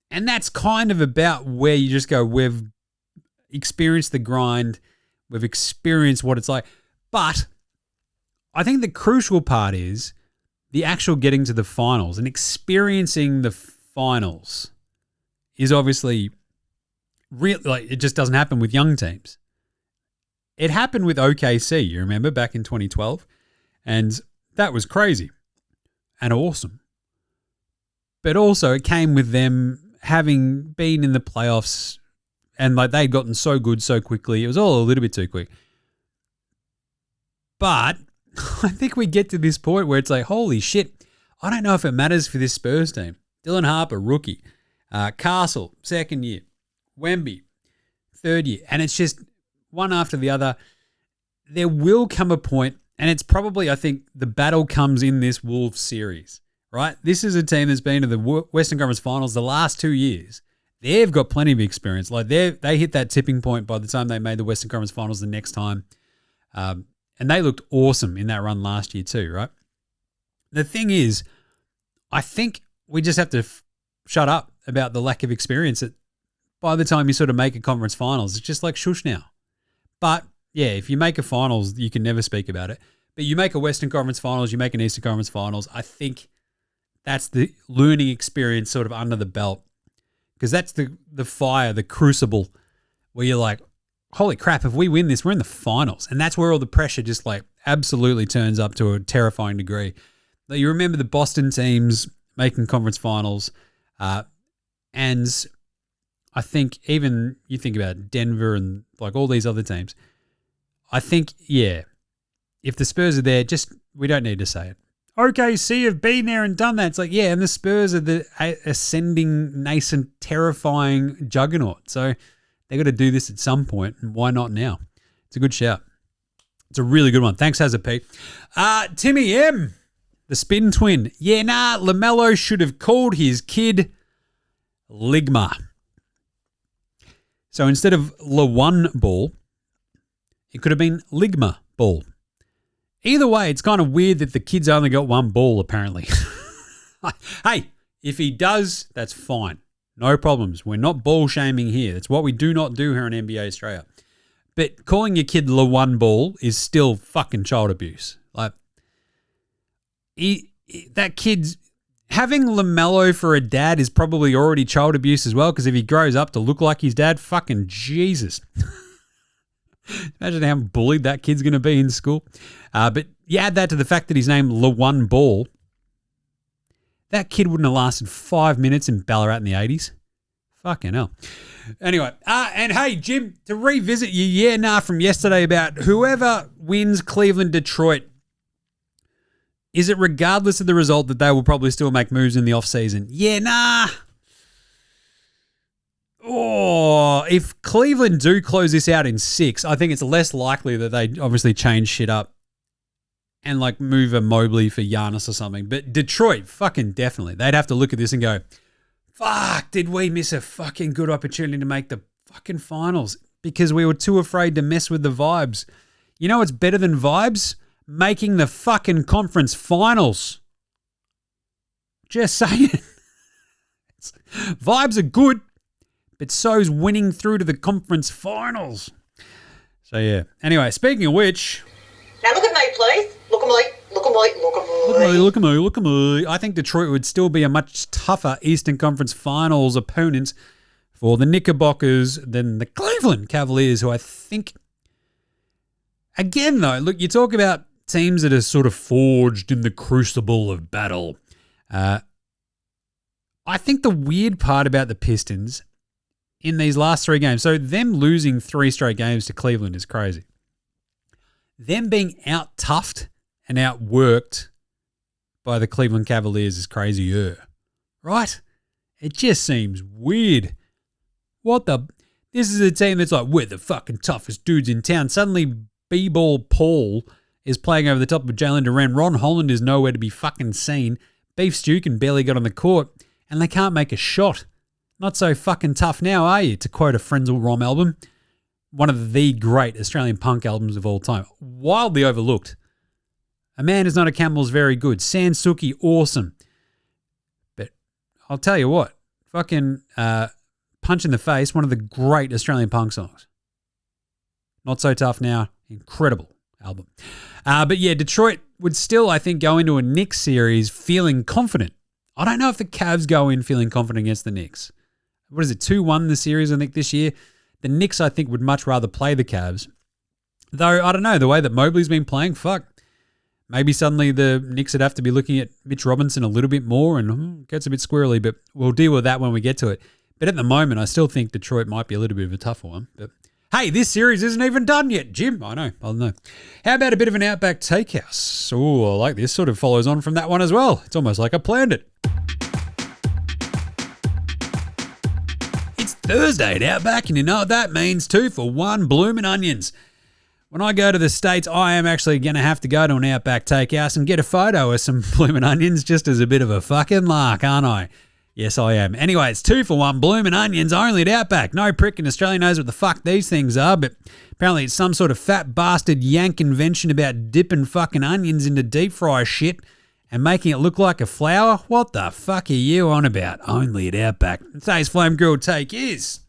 that's kind of about where you just go, we've experienced the grind, we've experienced what it's like. But I think the crucial part is the actual getting to the finals, and experiencing the finals is obviously real. Like, it just doesn't happen with young teams. It happened with OKC, you remember, back in 2012, and that was crazy and awesome. But also it came with them having been in the playoffs, and like they'd gotten so good so quickly. It was all a little bit too quick. But I think we get to this point where it's like, holy shit, I don't know if it matters for this Spurs team. Dylan Harper, rookie. Castle, second year. Wemby, third year. And it's just one after the other. There will come a point, and it's probably, I think, the battle comes in this Wolves series, right? This is a team that's been to the Western Conference Finals the last 2 years. They've got plenty of experience. Like they hit that tipping point by the time they made the Western Conference Finals the next time. And they looked awesome in that run last year too, right? The thing is, I think we just have to shut up about the lack of experience that by the time you sort of make a conference finals, it's just like shush now. But yeah, if you make a finals, you can never speak about it. But you make a Western Conference Finals, you make an Eastern Conference Finals, I think that's the learning experience sort of under the belt. Because that's the fire, the crucible, where you're like, holy crap, if we win this, we're in the finals. And that's where all the pressure just like absolutely turns up to a terrifying degree. Like you remember the Boston teams making conference finals. And I think even you think about Denver and like all these other teams. I think, yeah, if the Spurs are there, just we don't need to say it. OKC have been there and done that. It's like, yeah, and the Spurs are the ascending, nascent, terrifying juggernaut. So they got to do this at some point, and why not now? It's a good shout. It's a really good one. Thanks, Hazard Pete. Timmy M, the spin twin. Yeah, nah, LaMelo should have called his kid Ligma. So instead of LaOne ball, it could have been Ligma ball. Either way, it's kind of weird that the kid's only got one ball, apparently. Hey, if he does, that's fine. No problems. We're not ball shaming here. That's what we do not do here in NBA Australia. But calling your kid LaOne ball is still fucking child abuse. Like, that kid's... Having LaMelo for a dad is probably already child abuse as well, because if he grows up to look like his dad, fucking Jesus. Imagine how bullied that kid's going to be in school. But you add that to the fact that he's named LaOne Ball. That kid wouldn't have lasted 5 minutes in Ballarat in the 80s. Fucking hell. Anyway, and hey, Jim, to revisit your yeah, nah from yesterday about whoever wins Cleveland-Detroit, is it regardless of the result that they will probably still make moves in the offseason? Yeah, nah. Oh, if Cleveland do close this out in 6, I think it's less likely that they obviously change shit up and like move a Mobley for Giannis or something. But Detroit, fucking definitely. They'd have to look at this and go, fuck, did we miss a fucking good opportunity to make the fucking finals because we were too afraid to mess with the vibes. You know what's better than vibes? Making the fucking conference finals. Just saying. Vibes are good. But so's winning through to the conference finals. So, yeah. Anyway, speaking of which... Now look at me, please. Look at me. Look at me. Look at me. Look at me. Look at me. Look at me. I think Detroit would still be a much tougher Eastern Conference Finals opponent for the Knickerbockers than the Cleveland Cavaliers, who I think... Again, though, look, you talk about teams that are sort of forged in the crucible of battle. I think the weird part about the Pistons... in these last 3 games. So them losing 3 straight games to Cleveland is crazy. Them being out-toughed and outworked by the Cleveland Cavaliers is crazier. Right? It just seems weird. What the... This is a team that's like, we're the fucking toughest dudes in town. Suddenly, B-Ball Paul is playing over the top of Jalen Duren. Ron Holland is nowhere to be fucking seen. Beef Stew can barely get on the court. And they can't make a shot. Not so fucking tough now, are you? To quote a Frenzel Rom album. One of the great Australian punk albums of all time. Wildly overlooked. A Man Is Not a Camel is very good. Sansuki, awesome. But I'll tell you what. Fucking Punch in the Face, one of the great Australian punk songs. Not So Tough Now. Incredible album. But yeah, Detroit would still, I think, go into a Knicks series feeling confident. I don't know if the Cavs go in feeling confident against the Knicks. What is it, 2-1 the series, I think, this year? The Knicks, I think, would much rather play the Cavs. Though, I don't know, the way that Mobley's been playing, fuck. Maybe suddenly the Knicks would have to be looking at Mitch Robinson a little bit more and it gets a bit squirrely, but we'll deal with that when we get to it. But at the moment, I still think Detroit might be a little bit of a tougher one. But Hey, this series isn't even done yet, Jim. I know. How about a bit of an Outback Takehouse? Oh, I like this. Sort of follows on from that one as well. It's almost like I planned it. It's Thursday at Outback, and you know what that means. 2 for 1 bloomin' onions. When I go to the States, I am actually going to have to go to an Outback Takehouse and get a photo of some bloomin' onions just as a bit of a fucking lark, aren't I? Yes, I am. Anyway, it's 2 for 1 bloomin' onions only at Outback. No prick in Australia knows what the fuck these things are, but apparently it's some sort of fat bastard yank invention about dipping fucking onions into deep fry shit and making it look like a flower. What the fuck are you on about? Only at Outback. Today's Flame Grilled Take is,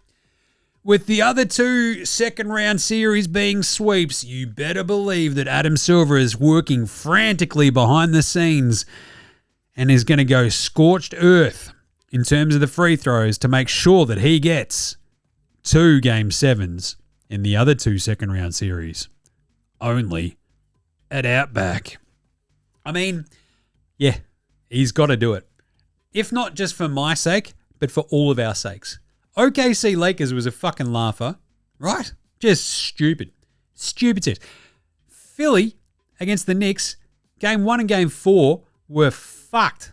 with the other 2 second round series being sweeps, you better believe that Adam Silver is working frantically behind the scenes and is going to go scorched earth in terms of the free throws to make sure that he gets 2 Game 7s in the other 2 second round series. Only at Outback. I mean, yeah, he's got to do it. If not just for my sake, but for all of our sakes. OKC Lakers was a fucking laugher, right? Just stupid. Stupid shit. Philly against the Knicks, Game 1 and Game 4 were fucked.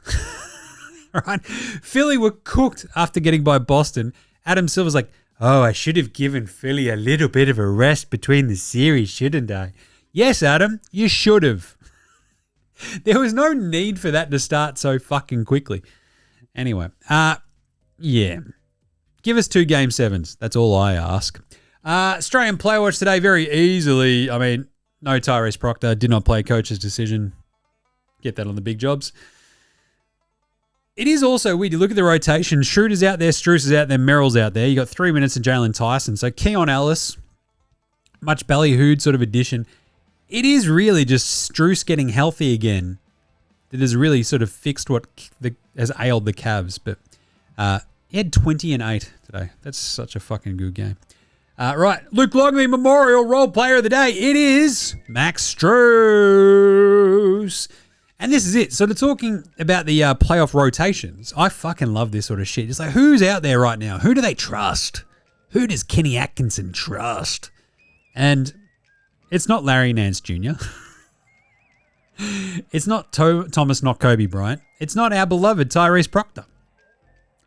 Right? Philly were cooked after getting by Boston. Adam Silver's like, oh, I should have given Philly a little bit of a rest between the series, shouldn't I? Yes, Adam, you should have. There was no need for that to start so fucking quickly. Anyway, yeah. Give us 2 Game 7s. That's all I ask. Australian Player Watch today very easily. I mean, no Tyrese Proctor. Did not play coach's decision. Get that on the big jobs. It is also weird. You look at the rotation. Schroeder's out there, Strus is out there, Merrill's out there. You got 3 minutes of Jalen Tyson. So Keon Ellis, much ballyhooed sort of addition. It is really just Strus getting healthy again that has really sort of fixed what has ailed the Cavs. But he had 20 and 8 today. That's such a fucking good game. Right, Luke Longley Memorial Role Player of the Day. It is Max Strus. And this is it. So they're talking about the playoff rotations. I fucking love this sort of shit. It's like, who's out there right now? Who do they trust? Who does Kenny Atkinson trust? And it's not Larry Nance Jr. It's not Thomas Not Kobe Bryant. It's not our beloved Tyrese Proctor.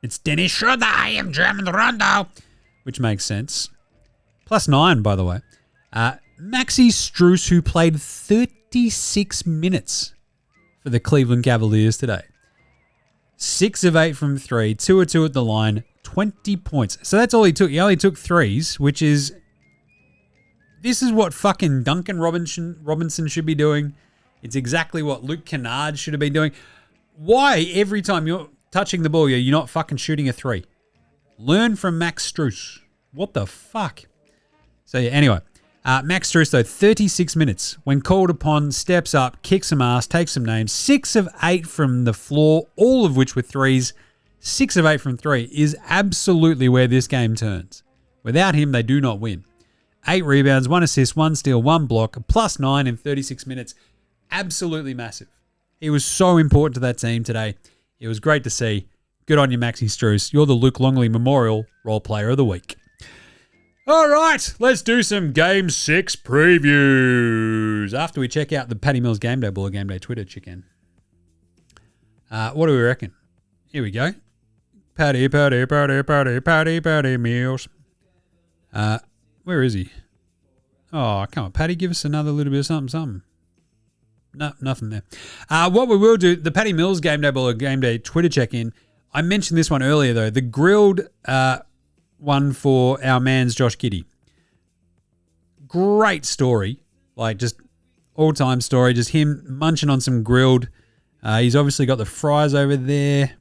It's Dennis Schroeder. I am German Rondo. Which makes sense. +9, by the way. Maxi Strus, who played 36 minutes for the Cleveland Cavaliers today. 6 of 8 from 3, 2 of 2 at the line, 20 points. So that's all he took. He only took 3s, which is... This is what fucking Duncan Robinson should be doing. It's exactly what Luke Kennard should have been doing. Why every time you're touching the ball, you're not fucking shooting a 3? Learn from Max Strus. What the fuck? So yeah, anyway. Max Strus, though, 36 minutes. When called upon, steps up, kicks some ass, takes some names. 6 of 8 from the floor, all of which were 3s. 6 of 8 from 3 is absolutely where this game turns. Without him, they do not win. 8 rebounds, 1 assist, 1 steal, 1 block, +9 in 36 minutes. Absolutely massive. He was so important to that team today. It was great to see. Good on you, Maxi Strus. You're the Luke Longley Memorial Role Player of the Week. All right, let's do some Game 6 previews after we check out the Patty Mills Game Day Ball Game Day Twitter chicken. What do we reckon? Here we go. Patty Mills. Where is he? Oh, come on, Patty, give us another little bit of something. No, nothing there. What we will do, the Patty Mills Game Day Ball Game Day Twitter check-in. I mentioned this one earlier, though. The grilled... one for our man's Josh Giddey. Great story. Like, just all-time story. Just him munching on some grilled. He's obviously got the fries over there.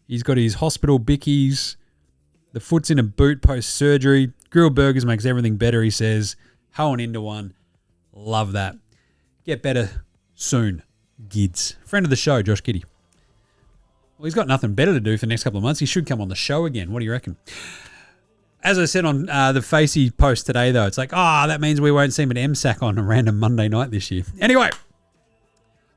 He's got his hospital bickies. The foot's in a boot post-surgery. Grilled burgers makes everything better, he says. Hoeing into one. Love that. Get better soon, Gids. Friend of the show, Josh Giddey. Well, he's got nothing better to do for the next couple of months. He should come on the show again. What do you reckon? As I said on the Facey post today, though, it's like, that means we won't see him at MSAC on a random Monday night this year. Anyway,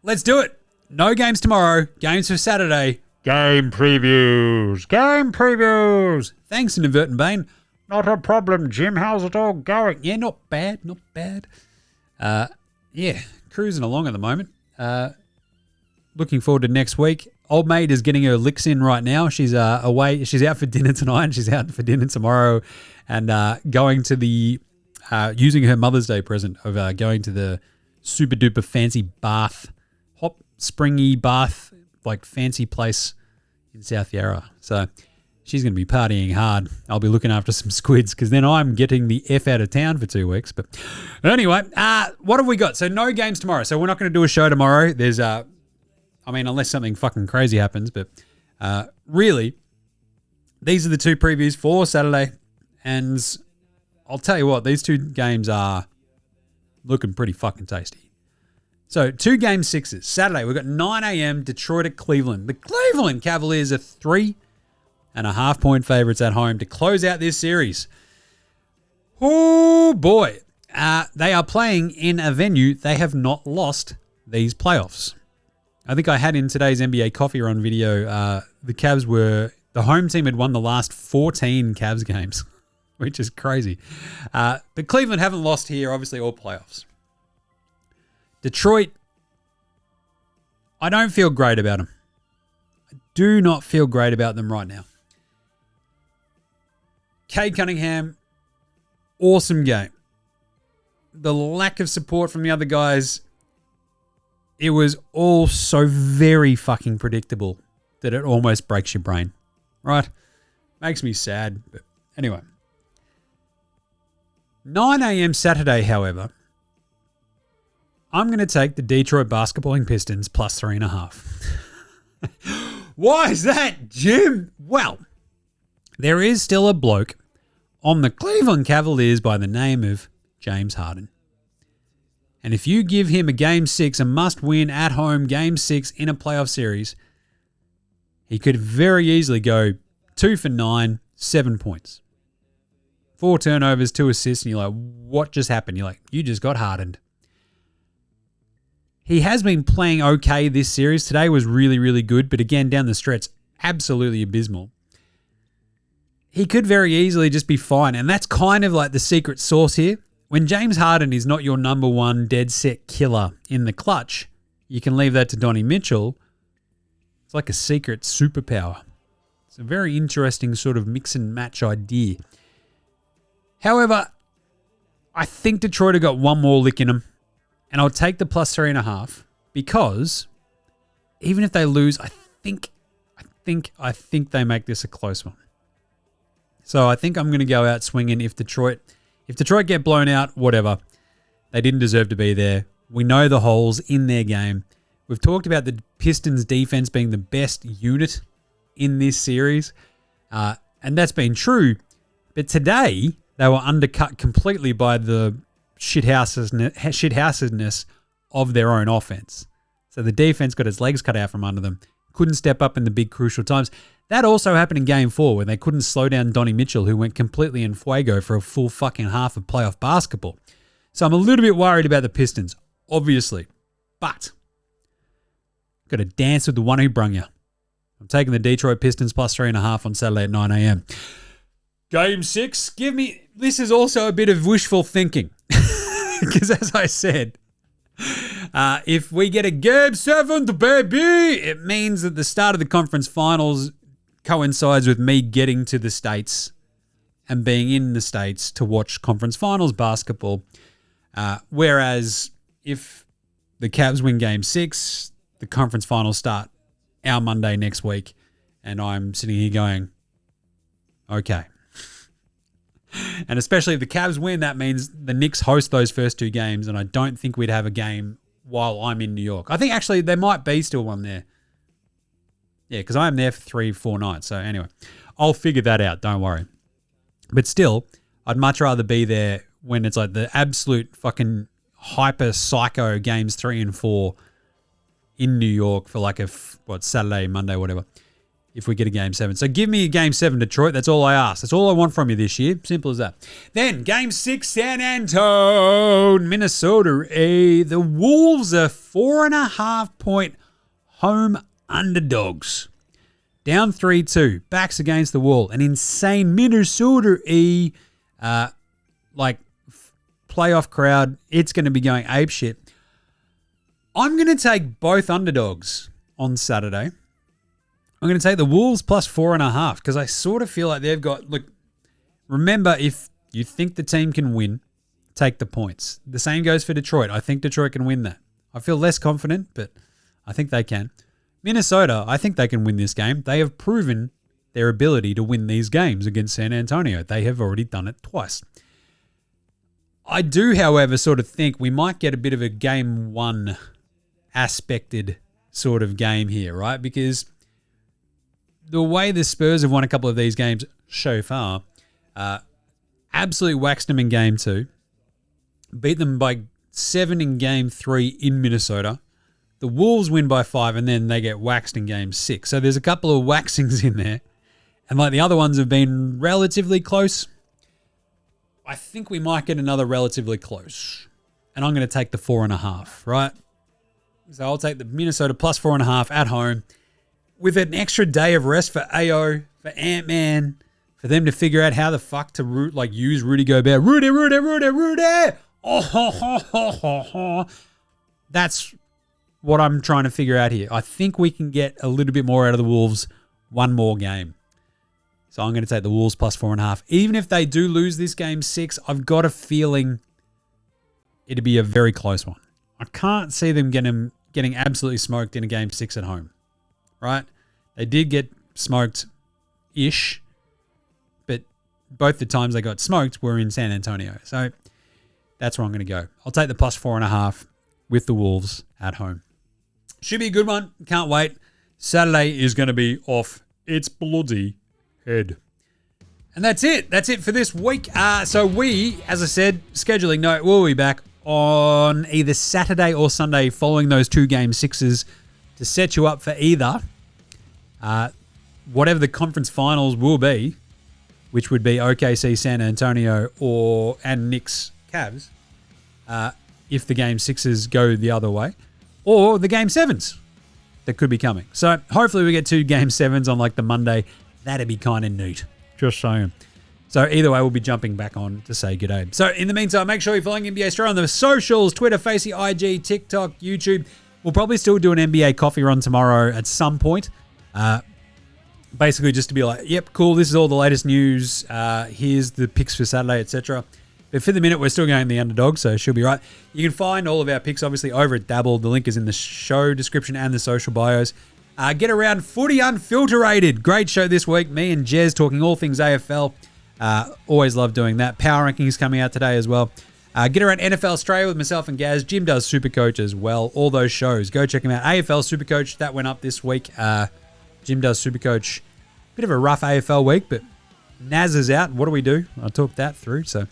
let's do it. No games tomorrow. Games for Saturday. Game previews. Game previews. Thanks, Inadvertent Bane. Not a problem, Jim. How's it all going? Yeah, not bad, not bad. Yeah, cruising along at the moment. Looking forward to next week. Old mate is getting her licks in right now. She's away. She's out for dinner tonight. She's out for dinner tomorrow, and going to the using her Mother's Day present of going to the super duper fancy bath, hot springy bath, like fancy place in South Yarra. So she's going to be partying hard. I'll be looking after some squids because then I'm getting the F out of town for 2 weeks. But anyway, what have we got? So no games tomorrow. So we're not going to do a show tomorrow. There's unless something fucking crazy happens. But really, these are the two previews for Saturday. And I'll tell you what, these two games are looking pretty fucking tasty. So 2 game 6s. Saturday, we've got 9 a.m. Detroit at Cleveland. The Cleveland Cavaliers are 3.5 point favorites at home to close out this series. Oh boy. They are playing in a venue they have not lost these playoffs. I think I had in today's NBA Coffee Run video, the home team had won the last 14 Cavs games, which is crazy. But Cleveland haven't lost here, obviously all playoffs. Detroit, I don't feel great about them. I do not feel great about them right now. Cade Cunningham, awesome game. The lack of support from the other guys, it was all so very fucking predictable that it almost breaks your brain, right? Makes me sad, but anyway. 9 a.m. Saturday, however, I'm going to take the Detroit basketballing Pistons plus 3.5. Why is that, Jim? Well, there is still a bloke on the Cleveland Cavaliers by the name of James Harden. And if you give him a Game 6, a must-win at-home Game 6 in a playoff series, he could very easily go 2 for 9, 7 points. 4 turnovers, 2 assists, and you're like, what just happened? You're like, you just got hardened. He has been playing okay this series. Today was really, really good, but again, down the stretch, absolutely abysmal. He could very easily just be fine, and that's kind of like the secret sauce here. When James Harden is not your number one dead set killer in the clutch, you can leave that to Donnie Mitchell. It's like a secret superpower. It's a very interesting sort of mix and match idea. However, I think Detroit have got one more lick in them, and I'll take the plus 3.5 because even if they lose, I think they make this a close one. So I think I'm going to go out swinging if Detroit get blown out, whatever. They didn't deserve to be there. We know the holes in their game. We've talked about the Pistons defense being the best unit in this series, and that's been true. But today, they were undercut completely by the shithousedness of their own offense. So the defense got its legs cut out from under them. Couldn't step up in the big crucial times. That also happened in Game 4 when they couldn't slow down Donnie Mitchell, who went completely in fuego for a full fucking half of playoff basketball. So I'm a little bit worried about the Pistons, obviously. But got to dance with the one who brung you. I'm taking the Detroit Pistons plus 3.5 on Saturday at 9 a.m. Game 6, this is also a bit of wishful thinking. Because as I said, if we get a Game 7, baby, it means that the start of the conference finals coincides with me getting to the States and being in the States to watch conference finals basketball. Whereas if the Cavs win Game 6, the conference finals start our Monday next week, and I'm sitting here going, okay. And especially if the Cavs win, that means the Knicks host those first 2 games, and I don't think we'd have a game while I'm in New York. I think actually there might be still one there. Yeah, because I am there for 3-4 nights. So anyway, I'll figure that out. Don't worry. But still, I'd much rather be there when it's like the absolute fucking hyper psycho games 3 and 4 in New York for like Saturday, Monday, whatever, if we get a Game 7. So give me a Game 7, Detroit. That's all I ask. That's all I want from you this year. Simple as that. Then Game 6, San Antonio, Minnesota. The Wolves are 4.5 point home underdogs Down 3-2, backs against the wall. An insane Minnesota playoff crowd. It's going to be going apeshit. I'm going to take both underdogs on Saturday. I'm going to take the Wolves plus 4.5 because I sort of feel like they've got... Look, remember, if you think the team can win, take the points. The same goes for Detroit. I think Detroit can win that. I feel less confident, but I think they can. Minnesota, I think they can win this game. They have proven their ability to win these games against San Antonio. They have already done it twice. I do, however, sort of think we might get a bit of a game one aspected sort of game here, right? Because the way the Spurs have won a couple of these games so far, absolutely waxed them in game 2, beat them by 7 in game 3 in Minnesota. The Wolves win by 5 and then they get waxed in game 6. So there's a couple of waxings in there. And like the other ones have been relatively close. I think we might get another relatively close. And I'm going to take the 4.5, right? So I'll take the Minnesota plus 4.5 at home with an extra day of rest for AO, for Ant-Man, for them to figure out how the fuck to use Rudy Gobert. Rudy! Oh, That's what I'm trying to figure out here. I think we can get a little bit more out of the Wolves one more game. So I'm going to take the Wolves plus 4.5. Even if they do lose this game 6, I've got a feeling it'd be a very close one. I can't see them getting absolutely smoked in a game 6 at home. Right? They did get smoked-ish, but both the times they got smoked were in San Antonio. So that's where I'm going to go. I'll take the plus 4.5 with the Wolves at home. Should be a good one. Can't wait. Saturday is going to be off its bloody head. And that's it. That's it for this week. So we, as I said, scheduling note, we'll be back on either Saturday or Sunday following those 2 game 6s to set you up for either whatever the conference finals will be, which would be OKC San Antonio and Knicks Cavs, if the game 6s go the other way, or the game 7s that could be coming. So hopefully we get 2 game 7s on the Monday. That'd be kind of neat. Just saying. So either way, we'll be jumping back on to say good day. So in the meantime, make sure you're following NBA Straya on the socials, Twitter, Facey, IG, TikTok, YouTube. We'll probably still do an NBA coffee run tomorrow at some point. Basically just to be like, yep, cool, this is all the latest news. Here's the picks for Saturday, etc. But for the minute, we're still going the underdog, so she'll be right. You can find all of our picks, obviously, over at Dabble. The link is in the show description and the social bios. Get around Footy Unfilterated. Great show this week. Me and Jez talking all things AFL. Always love doing that. Power Rankings coming out today as well. Get around NFL Australia with myself and Gaz. Jim does Supercoach as well. All those shows. Go check them out. AFL Supercoach, that went up this week. Jim does Supercoach. Bit of a rough AFL week, but Naz is out. What do we do? I talked that through. So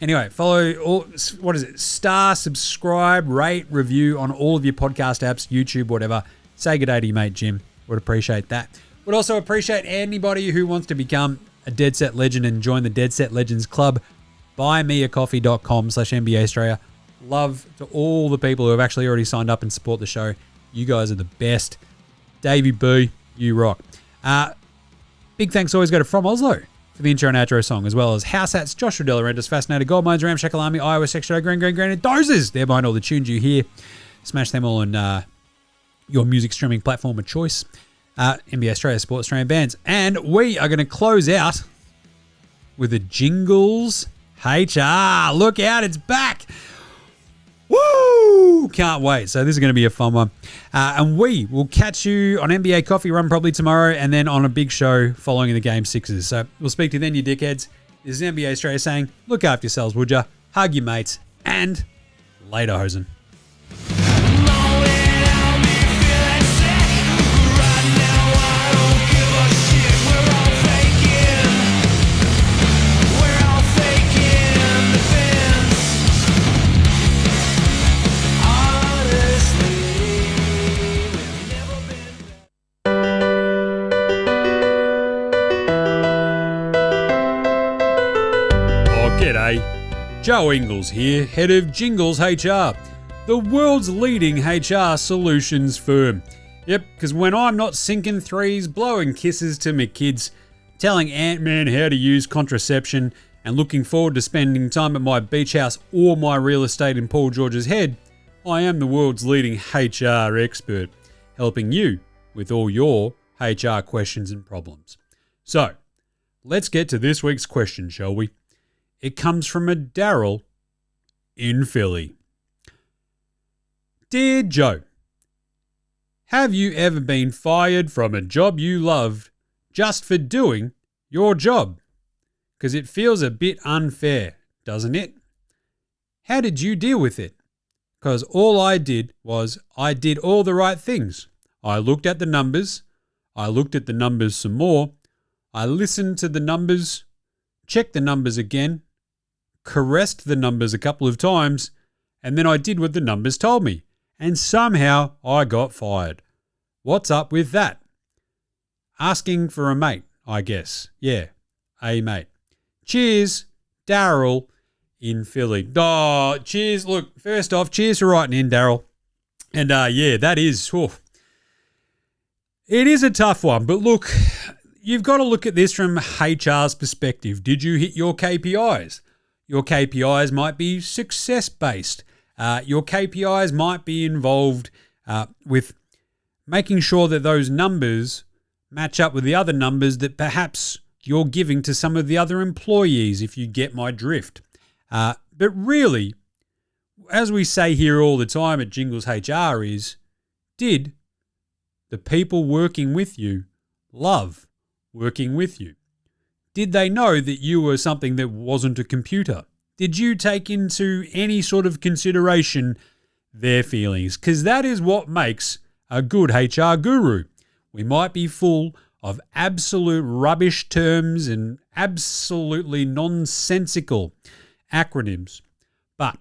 anyway, follow star, subscribe, rate, review on all of your podcast apps, YouTube, whatever. Say good day to your mate Jim. Would appreciate that. Would also appreciate anybody who wants to become a Dead Set Legend and join the Dead Set Legends Club. buymeacoffee.com/NBA Straya. Love to all the people who have actually already signed up and support the show. You guys are the best. Davey B, you rock. Big thanks always go to From Oslo for the intro and outro song, as well as House Hats, Joshua De Laurentiis, Fascinator, Gold Mines, Ramshackle Army, Iowa, Sextra, Green, and Dozers. They're behind all the tunes you hear. Smash them all on your music streaming platform of choice. NBA Australia, Sport Australian Bands. And we are going to close out with a Jingles HR. Look out, it's back. Woo! Can't wait. So this is going to be a fun one. And we will catch you on NBA Coffee Run probably tomorrow and then on a big show following the Game 6s. So we'll speak to you then, you dickheads. This is NBA Australia saying, look after yourselves, would ya? Hug your mates. And later, hosen. Joe Ingles here, head of Jingles HR, the world's leading HR solutions firm. Yep, because when I'm not sinking threes, blowing kisses to me kids, telling Ant-Man how to use contraception, and looking forward to spending time at my beach house or my real estate in Paul George's Head, I am the world's leading HR expert, helping you with all your HR questions and problems. So, let's get to this week's question, shall we? It comes from a Daryl in Philly. Dear Joe, have you ever been fired from a job you loved just for doing your job? Because it feels a bit unfair, doesn't it? How did you deal with it? Because all I did was I did all the right things. I looked at the numbers. I looked at the numbers some more. I listened to the numbers, checked the numbers again, caressed the numbers a couple of times, and then I did what the numbers told me. And somehow I got fired. What's up with that? Asking for a mate, I guess. Yeah, a mate. Cheers, Daryl in Philly. Oh, cheers. Look, first off, cheers for writing in, Daryl. And yeah, that is, it is a tough one. But look, you've got to look at this from HR's perspective. Did you hit your KPIs? Your KPIs might be success-based. Your KPIs might be involved with making sure that those numbers match up with the other numbers that perhaps you're giving to some of the other employees, if you get my drift. But really, as we say here all the time at Jingles HR is, did the people working with you love working with you? Did they know that you were something that wasn't a computer? Did you take into any sort of consideration their feelings? Because that is what makes a good HR guru. We might be full of absolute rubbish terms and absolutely nonsensical acronyms. But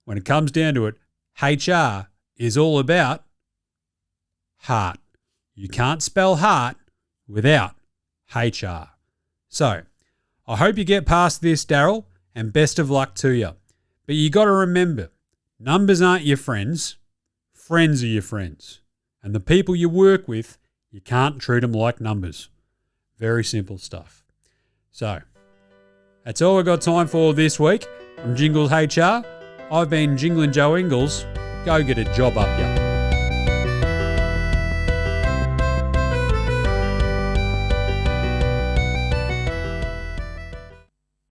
when it comes down to it, HR is all about heart. You can't spell heart without HR. So, I hope you get past this, Daryl, and best of luck to you. But you got to remember, numbers aren't your friends. Friends are your friends. And the people you work with, you can't treat them like numbers. Very simple stuff. So, that's all I've got time for this week. From Jingles HR, I've been Jingling Joe Ingles. Go get a job up ya.